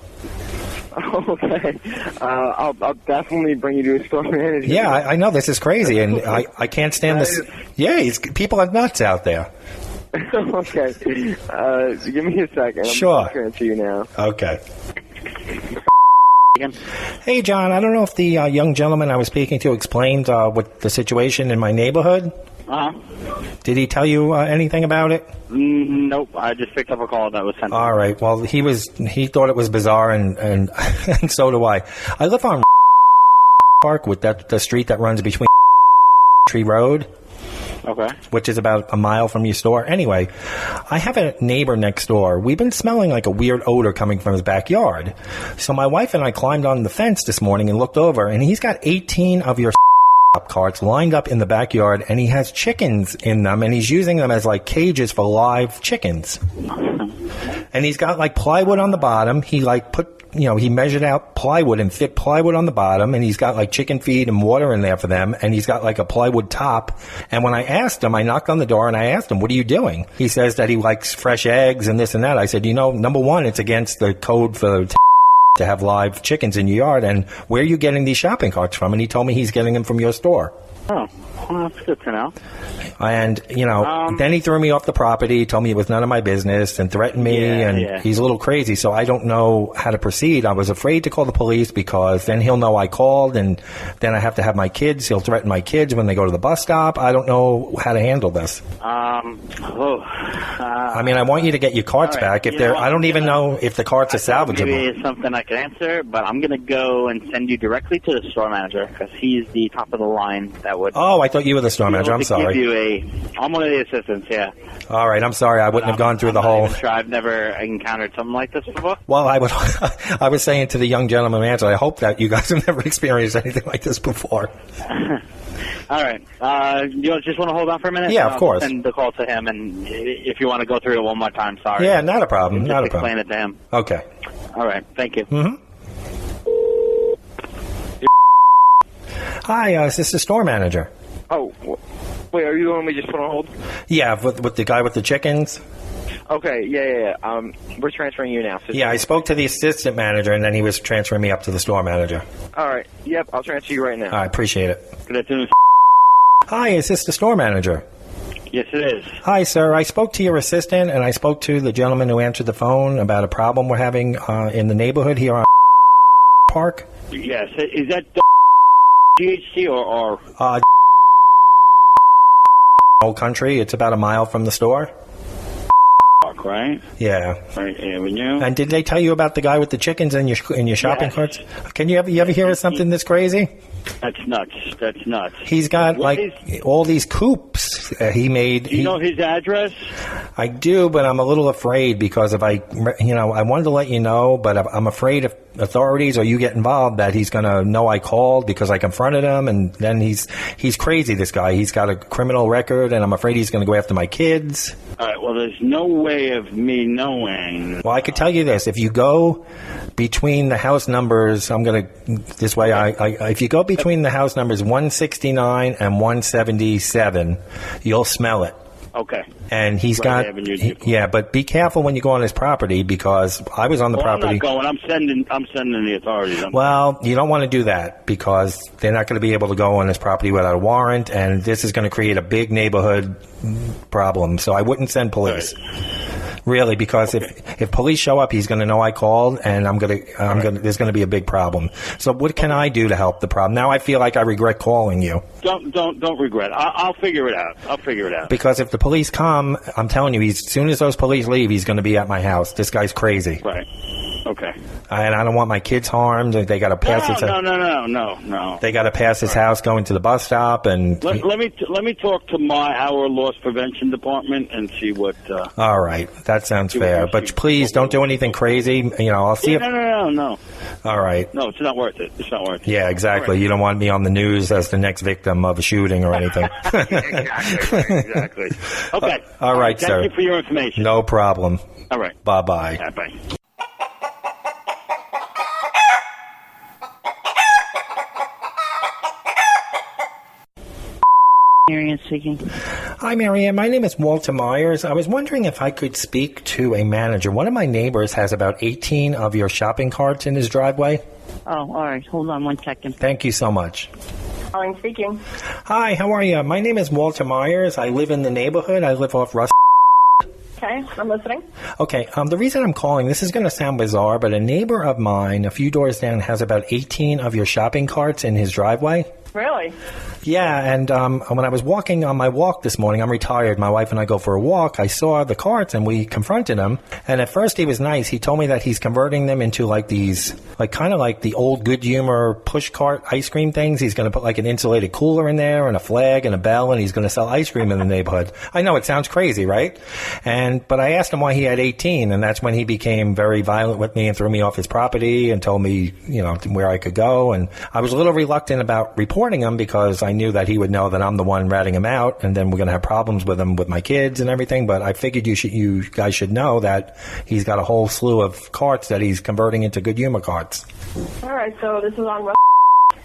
Okay. I'll definitely bring you to a store manager. Yeah, I know. This is crazy, and I can't stand this. Yeah, people are nuts out there. Okay. Give me a second. Sure. I'm going to transfer you now. Okay. Hey, John, I don't know if the young gentleman I was speaking to explained what the situation in my neighborhood. Did he tell you anything about it? Nope. I just picked up a call that was sent. All right. Well, he thought it was bizarre, and and so do I. I live on Park with the street that runs between Tree Road. Okay. Which is about a mile from your store. Anyway, I have a neighbor next door. We've been smelling like a weird odor coming from his backyard. So my wife and I climbed on the fence this morning and looked over, and he's got 18 of your carts lined up in the backyard, and he has chickens in them, and he's using them as like cages for live chickens. And he's got like plywood on the bottom. He like put he measured out plywood and thick plywood on the bottom, and he's got like chicken feed and water in there for them, and he's got like a plywood top. And when I asked him, I knocked on the door and I asked him, what are you doing? He says that he likes fresh eggs and this and that. I said, number one, it's against the code for to have live chickens in your yard, and where are you getting these shopping carts from? And he told me he's getting them from your store. Oh, well, that's good to know. And, then he threw me off the property, told me it was none of my business, and threatened me, he's a little crazy, so I don't know how to proceed. I was afraid to call the police because then he'll know I called, and then I have to have my kids. He'll threaten my kids when they go to the bus stop. I don't know how to handle this. I want you to get your carts back. I don't even know if the carts are salvageable. Maybe it's something I can answer, but I'm going to go and send you directly to the store manager because he's the top of the line that would... Oh, I thought you were the store manager. I'm sorry. I'm one of the assistants, yeah. All right, I'm sorry. I wouldn't have gone through the whole... I've never encountered something like this before. Well, I was saying to the young gentleman who answered, I hope that you guys have never experienced anything like this before. All right. You just want to hold on for a minute? Yeah, of course. Send the call to him, and if you want to go through it one more time, sorry. Yeah, not a problem. Just not a explain problem. it to him. Okay. All right. Thank you. Mm-hmm. Hi, this is the store manager. Oh, wait, are you the one we just put on hold? Yeah, with the guy with the chickens. Okay, yeah. We're transferring you now. Yeah, I spoke to the assistant manager, and then he was transferring me up to the store manager. All right, yep, I'll transfer you right now. I appreciate it. Good afternoon. Hi, is this the store manager? Yes, it is. Hi, sir. I spoke to your assistant, and I spoke to the gentleman who answered the phone about a problem we're having in the neighborhood here on Park. Yes. Is that GHC or... Old Country. It's about a mile from the store. Park, right? Yeah. Right Avenue. And did they tell you about the guy with the chickens in your shopping carts? Can you ever hear of something this crazy? That's nuts. He's got all these coops he made. Do you know his address? I do, but I'm a little afraid because if I wanted to let you know, but I'm afraid if authorities or you get involved that he's going to know I called because I confronted him, and then he's crazy, this guy. He's got a criminal record, and I'm afraid he's going to go after my kids. All right, well, there's no way of me knowing. Well, I could tell you this. If you go between the house numbers, if you go between the house numbers 169 and 177, you'll smell it. Okay. And he's but be careful when you go on his property because I was on the property. I'm not going. I'm sending the authorities. Well, you don't want to do that because they're not going to be able to go on his property without a warrant, and this is going to create a big neighborhood problem. So I wouldn't send police. Right. Really, because if police show up, he's going to know I called, and there's going to be a big problem. So what can I do to help the problem? Now I feel like I regret calling you. Don't regret. I'll figure it out. Because if the police come, I'm telling you, as soon as those police leave, he's going to be at my house. This guy's crazy. Right. Okay. And I don't want my kids harmed. They got to pass his. No. They got to pass his house going to the bus stop, and let me talk to our loss prevention department and see what. All right, that sounds fair. But please don't do anything crazy. I'll see if. No. All right. No, it's not worth it. Yeah, exactly. Right. You don't want me on the news as the next victim of a shooting or anything. Exactly. Okay. All right, sir. Thank you for your information. No problem. All right. Bye-bye. Yeah, bye. Marianne speaking. Hi, Marianne. My name is Walter Myers. I was wondering if I could speak to a manager. One of my neighbors has about 18 of your shopping carts in his driveway. Oh, all right. Hold on 1 second. Thank you so much. Calling speaking. Hi, how are you? My name is Walter Myers. I live in the neighborhood. I live off Russ. Okay, I'm listening. Okay, the reason I'm calling, this is going to sound bizarre, but a neighbor of mine a few doors down has about 18 of your shopping carts in his driveway. Really? Yeah, and when I was walking on my walk this morning, I'm retired, my wife and I go for a walk, I saw the carts and we confronted him, and at first he was nice. He told me that he's converting them into these kind of like the old Good Humor push cart ice cream things. He's going to put like an insulated cooler in there and a flag and a bell, and he's going to sell ice cream in the neighborhood. I know it sounds crazy, right? But I asked him why he had 18, and that's when he became very violent with me and threw me off his property and told me, where I could go, and I was a little reluctant about reporting reporting him because I knew that he would know that I'm the one ratting him out, and then we're going to have problems with him with my kids and everything. But I figured you guys should know that he's got a whole slew of carts that he's converting into Good Humor carts. All right, so this is on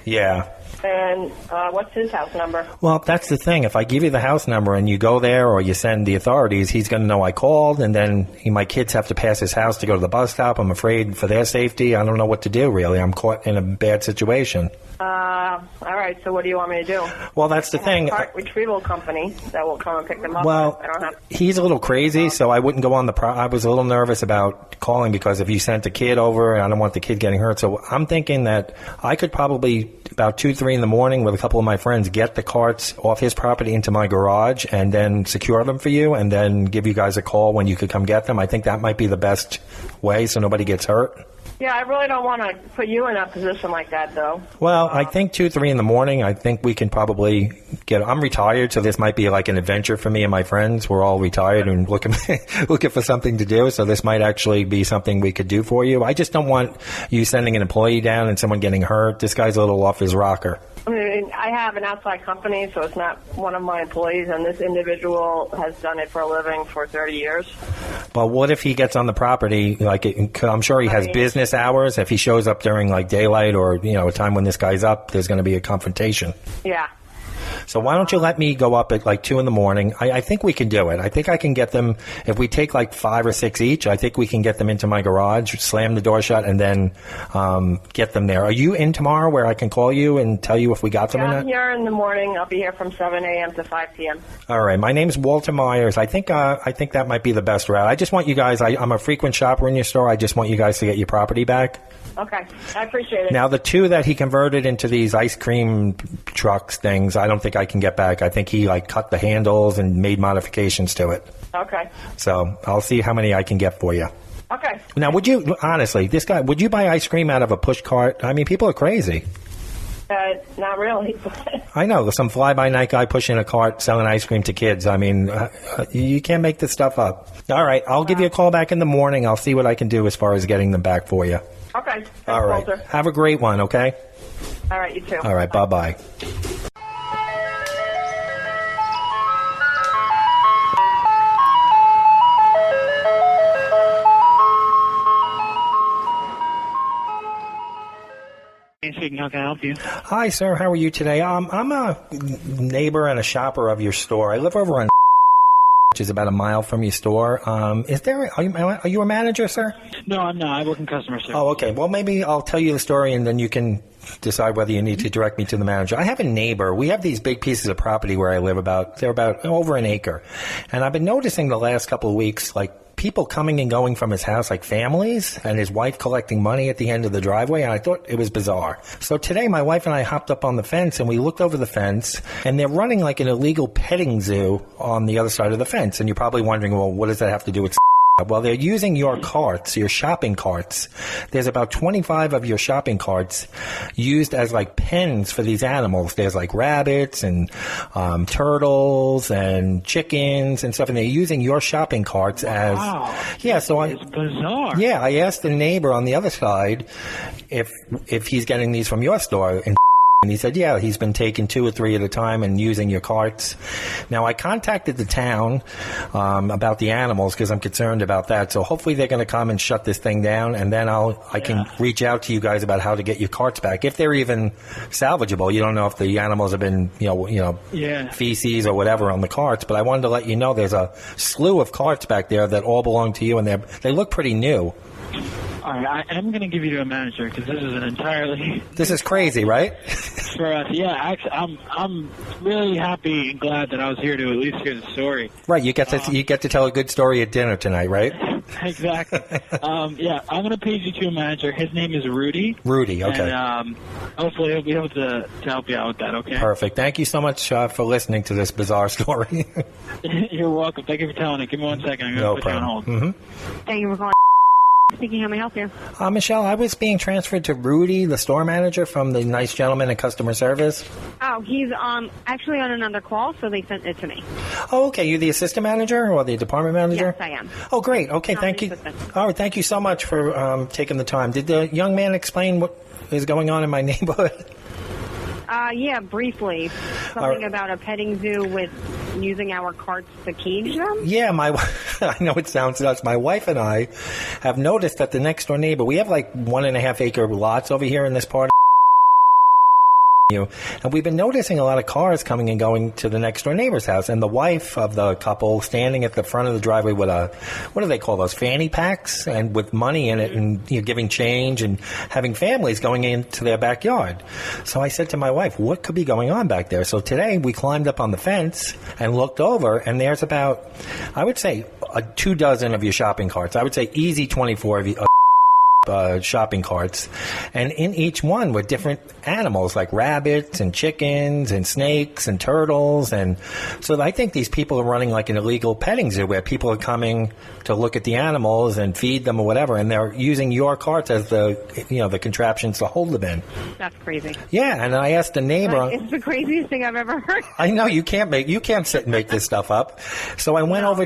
Yeah. and what's his house number? Well, that's the thing. If I give you the house number and you go there or you send the authorities, he's going to know I called, and then my kids have to pass his house to go to the bus stop. I'm afraid for their safety. I don't know what to do, really. I'm caught in a bad situation. All right, so what do you want me to do? Well, that's the thing. Cart retrieval company that will come and pick them up. Well, I don't have. he's a little crazy, so I wouldn't go on the I was a little nervous about calling because if you sent a kid over, I don't want the kid getting hurt. So I'm thinking that I could probably, about 2, 3 in the morning with a couple of my friends, get the carts off his property into my garage and then secure them for you and then give you guys a call when you could come get them. I think that might be the best way so nobody gets hurt. Yeah, I really don't want to put you in a position like that, though. Well, I think 2, 3 in the morning, I think we can probably get... I'm retired, so this might be like an adventure for me and my friends. We're all retired and looking for something to do, so this might actually be something we could do for you. I just don't want you sending an employee down and someone getting hurt. This guy's a little off his rocker. I mean, I have an outside company, so it's not one of my employees, and this individual has done it for a living for 30 years. But what if he gets on the property, I'm sure he has business hours. If he shows up during, like, daylight or, a time when this guy's up, there's going to be a confrontation. Yeah. So why don't you let me go up at, like, 2 in the morning? I think we can do it. I think I can get them, if we take, like, 5 or 6 each, I think we can get them into my garage, slam the door shut, and then get them there. Are you in tomorrow where I can call you and tell you if we got them or I'm not? here in the morning. I'll be here from 7 a.m. to 5 p.m. All right. My name's Walter Myers. I think that might be the best route. I just want you guys, I'm a frequent shopper in your store. I just want you guys to get your property back. Okay. I appreciate it. Now, the 2 that he converted into these ice cream trucks things, I don't think I can get back. I think he, cut the handles and made modifications to it. Okay. So I'll see how many I can get for you. Okay. Now, would you, honestly, would you buy ice cream out of a push cart? I mean, people are crazy. Not really. I know. Some fly-by-night guy pushing a cart selling ice cream to kids. I mean, you can't make this stuff up. All right. I'll give you a call back in the morning. I'll see what I can do as far as getting them back for you. Okay. Thanks, all right. Walter. Have a great one, okay? All right. You too. All right. Bye-bye. Speaking, how can I help you? Hi, sir. How are you today? I'm a neighbor and a shopper of your store. I live over on which is about a mile from your store. Are you a manager, sir? No, I'm not. I work in customer service. Oh, okay. Well, maybe I'll tell you the story and then you can decide whether you need to direct me to the manager. I have a neighbor. We have these big pieces of property where I live. They're about over an acre. And I've been noticing the last couple of weeks, people coming and going from his house, like families, and his wife collecting money at the end of the driveway, and I thought it was bizarre. So today my wife and I hopped up on the fence, and we looked over the fence, and they're running like an illegal petting zoo on the other side of the fence. And you're probably wondering, well, what does that have to do with... Well, they're using your carts, your shopping carts. There's about 25 of your shopping carts used as pens for these animals. There's rabbits and turtles and chickens and stuff, and they're using your shopping carts as... Wow. Yeah, so it's bizarre. Yeah, I asked the neighbor on the other side if he's getting these from your store, and he said, yeah, he's been taking 2 or 3 at a time and using your carts. Now, I contacted the town about the animals because I'm concerned about that. So hopefully they're going to come and shut this thing down, and then I can reach out to you guys about how to get your carts back, if they're even salvageable. You don't know if the animals have been, feces or whatever on the carts. But I wanted to let you know there's a slew of carts back there that all belong to you, and they look pretty new. All right, I am going to give you to a manager because this is an entirely... This is crazy, right? For us, yeah. Actually, I'm really happy and glad that I was here to at least hear the story. Right, you get to tell a good story at dinner tonight, right? Exactly. Yeah, I'm going to page you to a manager. His name is Rudy. Rudy, okay. And hopefully he'll be able to help you out with that, okay? Perfect. Thank you so much for listening to this bizarre story. You're welcome. Thank you for telling it. Give me 1 second. I'm going to put you on hold. Mm-hmm. Thank you for calling. Speaking, how may I help you? Michelle, I was being transferred to Rudy, the store manager from the nice gentleman in customer service. Oh, he's actually on another call, so they sent it to me. Oh, okay. You the assistant manager or the department manager? Yes, I am. Oh, great. Okay, thank you. All right, thank you so much for taking the time. Did the young man explain what is going on in my neighborhood? Yeah, briefly. Something about a petting zoo with using our carts to cage them? Yeah, I know it sounds nuts. My wife and I have noticed that the next door neighbor, we have like 1.5 acre lots over here in this part of and we've been noticing a lot of cars coming and going to the next door neighbor's house, and the wife of the couple standing at the front of the driveway with a, what do they call those, fanny packs, and with money in it, and giving change and having families going into their backyard. So I said to my wife, what could be going on back there? So today we climbed up on the fence and looked over, and there's about, I would say, 24 of your shopping carts. I would say easy 24 of you. Shopping carts, and in each one were different animals like rabbits and chickens and snakes and turtles, and so I think these people are running like an illegal petting zoo where people are coming to look at the animals and feed them or whatever, and they're using your carts as the contraptions to hold them in. That's crazy. Yeah, and I asked the neighbor. It's the craziest thing I've ever heard. I know you can't sit and make this stuff up. So I went over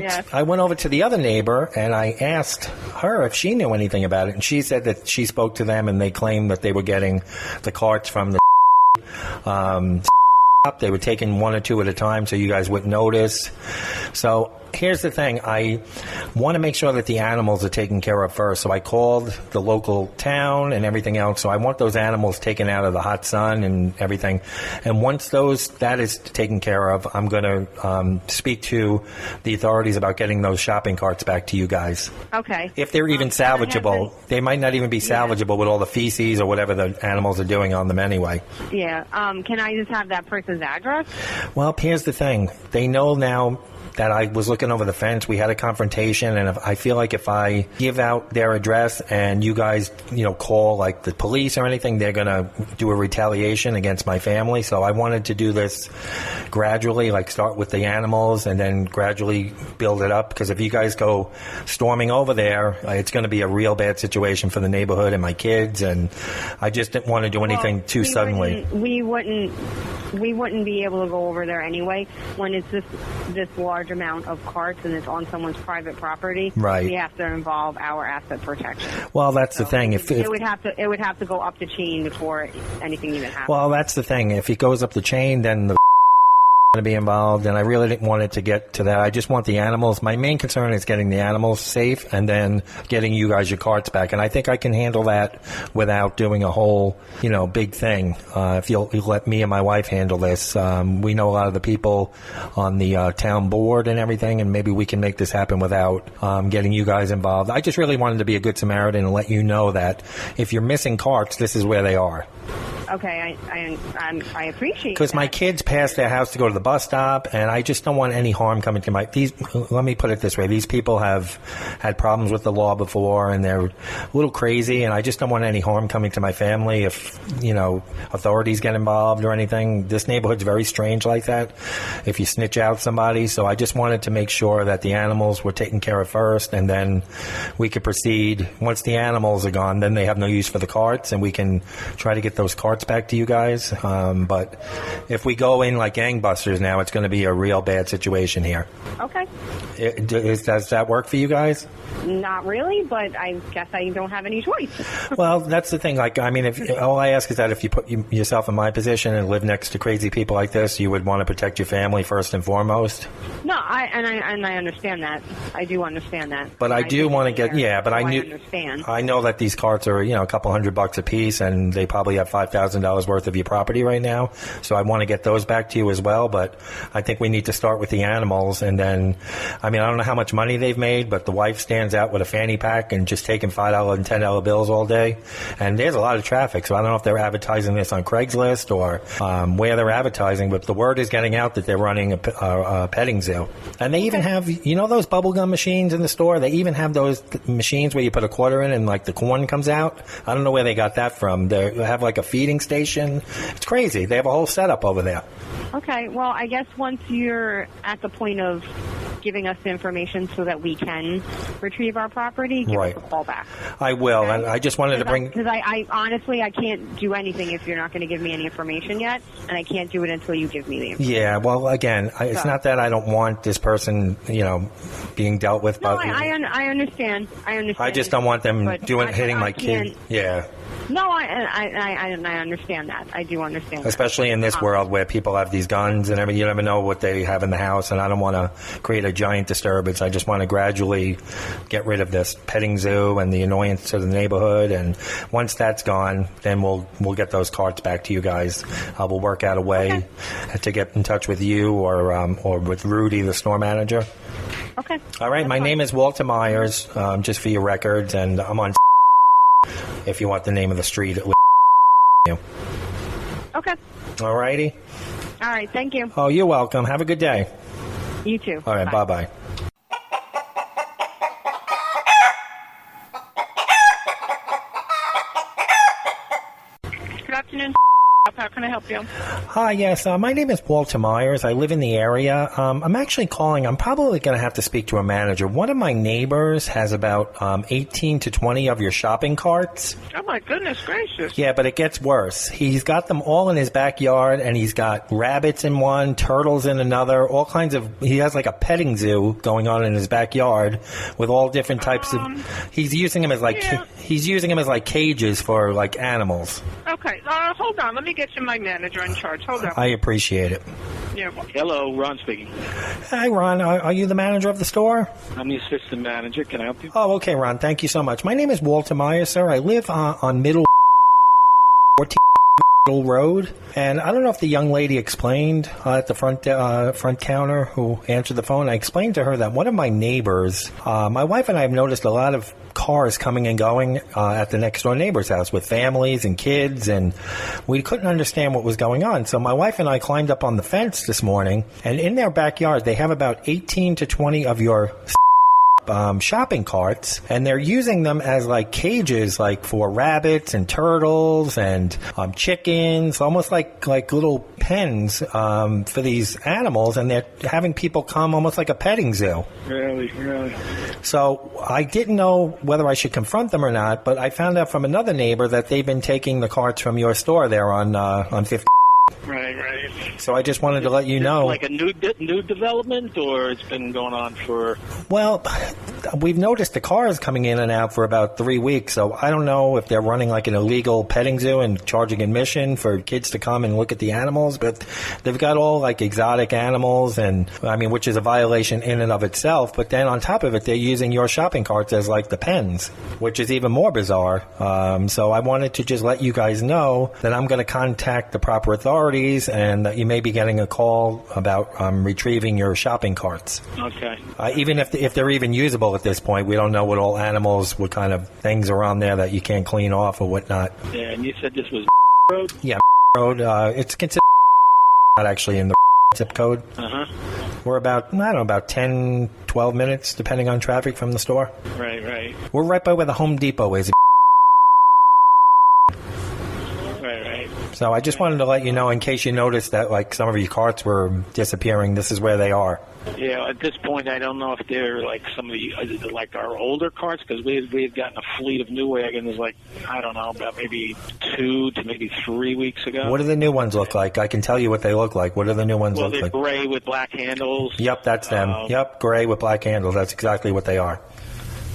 to the other neighbor and I asked her if she knew anything about it, and she said that she spoke to them and they claimed that they were getting the carts from the they were taking one or two at a time so you guys wouldn't notice. So here's the thing. I want to make sure that the animals are taken care of first. So I called the local town and everything else. So I want those animals taken out of the hot sun and everything. And once that is taken care of, I'm going to speak to the authorities about getting those shopping carts back to you guys. Okay. If they're even salvageable. They might not even be salvageable with all the feces or whatever the animals are doing on them anyway. Yeah. Can I just have that person's address? Well, here's the thing. They know now that I was looking over the fence. We had a confrontation, and I feel like if I give out their address and you guys, call like the police or anything, they're going to do a retaliation against my family. So I wanted to do this gradually, like start with the animals and then gradually build it up. Because if you guys go storming over there, it's going to be a real bad situation for the neighborhood and my kids. And I just didn't want to do anything too suddenly. We wouldn't be able to go over there anyway when it's this large amount of carts and it's on someone's private property. Right. We have to involve our asset protection. Well, that's the thing. If it would have to go up the chain before anything even happens. Well, that's the thing. If it goes up the chain, then the to be involved, and I really didn't want it to get to that. I just want the animals. My main concern is getting the animals safe and then getting you guys your carts back, and I think I can handle that without doing a whole big thing. If you'll let me and my wife handle this. We know a lot of the people on the town board and everything, and maybe we can make this happen without getting you guys involved. I just really wanted to be a good Samaritan and let you know that if you're missing carts, this is where they are. Okay, I appreciate because my kids pass their house to go to the bus stop, and I just don't want any harm coming to let me put it this way. These people have had problems with the law before, and they're a little crazy, and I just don't want any harm coming to my family if, authorities get involved or anything. This neighborhood's very strange like that if you snitch out somebody, so I just wanted to make sure that the animals were taken care of first, and then we could proceed. Once the animals are gone, then they have no use for the carts, and we can try to get those carts back to you guys. But if we go in like gangbusters now, it's going to be a real bad situation here. Okay. Does that work for you guys? Not really, but I guess I don't have any choice. Well, that's the thing. If all I ask is that if you put yourself in my position and live next to crazy people like this, you would want to protect your family first and foremost. No, I understand that. I do understand that. But I do want to get but I understand. I know that these carts are a couple $100 a piece, and they probably have $5,000 worth of your property right now. So I want to get those back to you as well. But I think we need to start with the animals, and then I don't know how much money they've made, but the wife stands out with a fanny pack and just taking $5 and $10 bills all day. And there's a lot of traffic, so I don't know if they're advertising this on Craigslist or where they're advertising, but the word is getting out that they're running a petting zoo. And they even have, those bubblegum machines in the store? They even have those machines where you put a quarter in and the corn comes out. I don't know where they got that from. They have a feeding station. It's crazy. They have a whole setup over there. Okay, well, I guess once you're at the point of giving us the information so that we can retrieve our property, give us a call back. I will, okay? And I just wanted to bring... Because I honestly, I can't do anything if you're not going to give me any information yet, and I can't do it until you give me the information. Yeah, well, again, it's not that I don't want this person, being dealt with. No, I understand. I understand. I just don't want them hitting my kid. Yeah. No, I understand that. I do understand that. Especially in this world where people have these guns and everything, you never know what they have in the house, and I don't want to create a giant disturbance. I just want to gradually get rid of this petting zoo and the annoyance to the neighborhood, and once that's gone, then we'll get those carts back to you guys. We'll work out a way to get in touch with you or with Rudy, the store manager. Okay. All right, my name is Walter Myers, just for your records, and I'm on if you want the name of the street. Okay. All righty. All right. Thank you. Oh, you're welcome. Have a good day. You too. All right. Bye-bye. Good afternoon. How can I help you? Hi, yes. My name is Walter Myers. I live in the area. I'm actually calling. I'm probably going to have to speak to a manager. One of my neighbors has about 18 to 20 of your shopping carts. Oh, my goodness gracious. Yeah, but it gets worse. He's got them all in his backyard, and he's got rabbits in one, turtles in another, all kinds of... He has like a petting zoo going on in his backyard with all different types of... He's using them as like... He's using them as like cages for like animals. Okay, hold on. Let me get you my manager in charge. Hold on. I appreciate it. Yeah. Hello, Ron speaking. Hi, Ron. Are you the manager of the store? I'm the assistant manager. Can I help you? Oh, okay, Ron. Thank you so much. My name is Walter Myers, sir. I live on Middle Road, and I don't know if the young lady explained at the front counter who answered the phone. I explained to her that one of my neighbors, my wife and I have noticed a lot of cars coming and going at the next door neighbor's house with families and kids, and we couldn't understand what was going on. So my wife and I climbed up on the fence this morning, and in their backyard they have about 18 to 20 of your shopping carts, and they're using them as like cages, like for rabbits and turtles and chickens, almost like little pens for these animals, and they're having people come almost like a petting zoo. Really? So I didn't know whether I should confront them or not, but I found out from another neighbor that they've been taking the carts from your store there on 50. Right. So I just wanted to let you know. Like a new development, or it's been going on for... Well, we've noticed the cars coming in and out for about 3 weeks, so I don't know if they're running like an illegal petting zoo and charging admission for kids to come and look at the animals, but they've got all like exotic animals, and I mean, which is a violation in and of itself, but then on top of it, they're using your shopping carts as like the pens, which is even more bizarre. So I wanted to just let you guys know that I'm going to contact the proper authorities, and that you may be getting a call about retrieving your shopping carts. Okay. Even if they're even usable at this point, we don't know what all animals, what kind of things are on there that you can't clean off or whatnot. Yeah, and you said this was road? Yeah, road. It's considered not actually in the zip code. Uh-huh. We're about, I don't know, about 10, 12 minutes, depending on traffic from the store. Right. We're right by where the Home Depot is. Right. So I just wanted to let you know, in case you noticed that like some of your carts were disappearing, this is where they are. Yeah, at this point, I don't know if they're like some of the like our older carts, because we had gotten a fleet of new wagons like, I don't know, about maybe 2 to maybe 3 weeks ago. What do the new ones look like? I can tell you what they look like. What do the new ones look they're like? gray with black handles. Yep, that's them. Yep, gray with black handles. That's exactly what they are.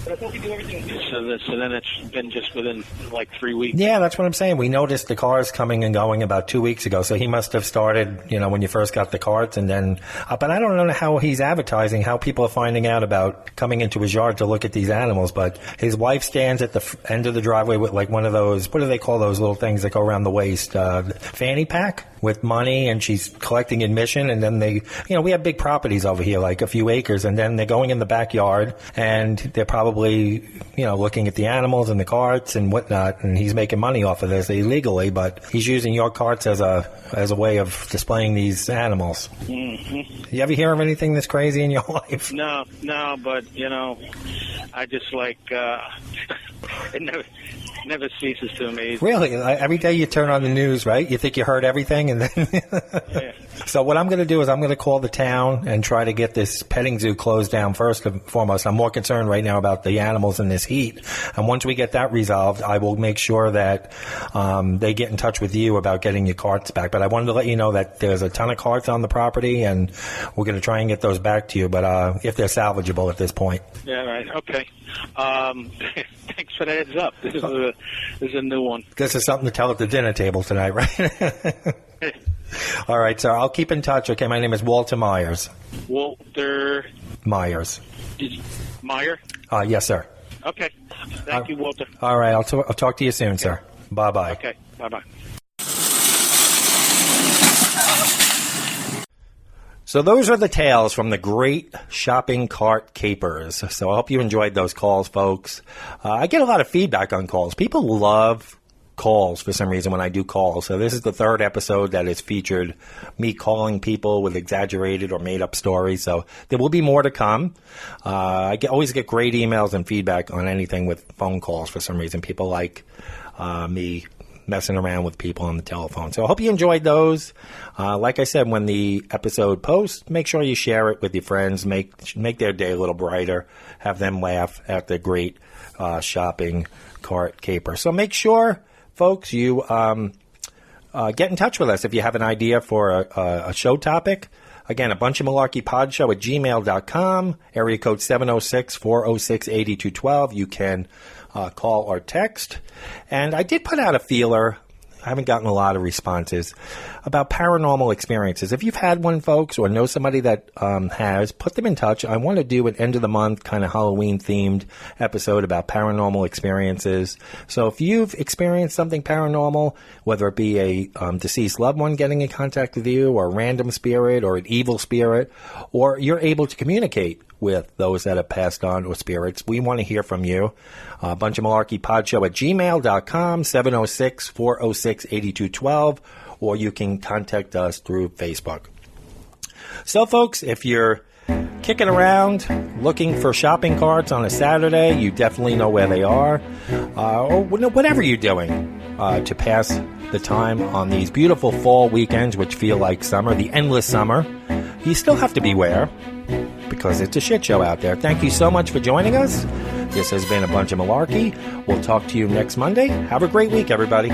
So then it's been just within like 3 weeks. Yeah, that's what I'm saying. We noticed the cars coming and going about 2 weeks ago, so he must have started, when you first got the carts, and then. But I don't know how he's advertising, how people are finding out about coming into his yard to look at these animals. But his wife stands at the end of the driveway with like one of those. What do they call those little things that go around the waist? Fanny pack with money, and she's collecting admission. And then they, we have big properties over here, like a few acres, and then they're going in the backyard, and they're probably, looking at the animals and the carts and whatnot, and he's making money off of this illegally, but he's using your carts as a way of displaying these animals. Mm-hmm. You ever hear of anything this crazy in your life? No, but, I just like, it never ceases to amaze. Really? Every day you turn on the news, right? You think you heard everything, and then... Yeah. So what I'm going to do is I'm going to call the town and try to get this petting zoo closed down first and foremost. I'm more concerned right now about the animals in this heat. And once we get that resolved, I will make sure that they get in touch with you about getting your carts back. But I wanted to let you know that there's a ton of carts on the property, and we're going to try and get those back to you, but if they're salvageable at this point. Yeah, right. Okay. Thanks for the heads up. This is a new one. This is something to tell at the dinner table tonight, right? All right, sir. I'll keep in touch. Okay, my name is Walter Myers. Walter Myers. Meyer? Yes, sir. Okay. Thank you, Walter. All right, I'll talk to you soon, sir. Bye-bye. Okay, bye-bye. So those are the tales from the great shopping cart capers. So I hope you enjoyed those calls, folks. I get a lot of feedback on calls. People love calls for some reason when I do calls. So this is the third episode that has featured me calling people with exaggerated or made-up stories. So there will be more to come. I always get great emails and feedback on anything with phone calls for some reason. People like me messing around with people on the telephone. So I hope you enjoyed those. Like I said, when the episode posts, make sure you share it with your friends. Make their day a little brighter. Have them laugh at the great shopping cart caper. So make sure, folks, you get in touch with us if you have an idea for a show topic. Again, a bunch of malarkey pod show at gmail.com, area code 706-406-8212. You can call or text. And I did put out a feeler. I haven't gotten a lot of responses about paranormal experiences. If you've had one, folks, or know somebody that has, put them in touch. I want to do an end of the month kind of Halloween themed episode about paranormal experiences. So if you've experienced something paranormal, whether it be a deceased loved one getting in contact with you, or a random spirit, or an evil spirit, or you're able to communicate with those that have passed on or spirits, we want to hear from you. A bunch of malarkey pod show at gmail.com, 706-406-8212, or you can contact us through Facebook. So, folks, if you're kicking around looking for shopping carts on a Saturday, you definitely know where they are, or whatever you're doing to pass the time on these beautiful fall weekends, which feel like summer, the endless summer, you still have to beware, because it's a shit show out there. Thank you so much for joining us. This has been A Bunch of Malarkey. We'll talk to you next Monday. Have a great week, everybody.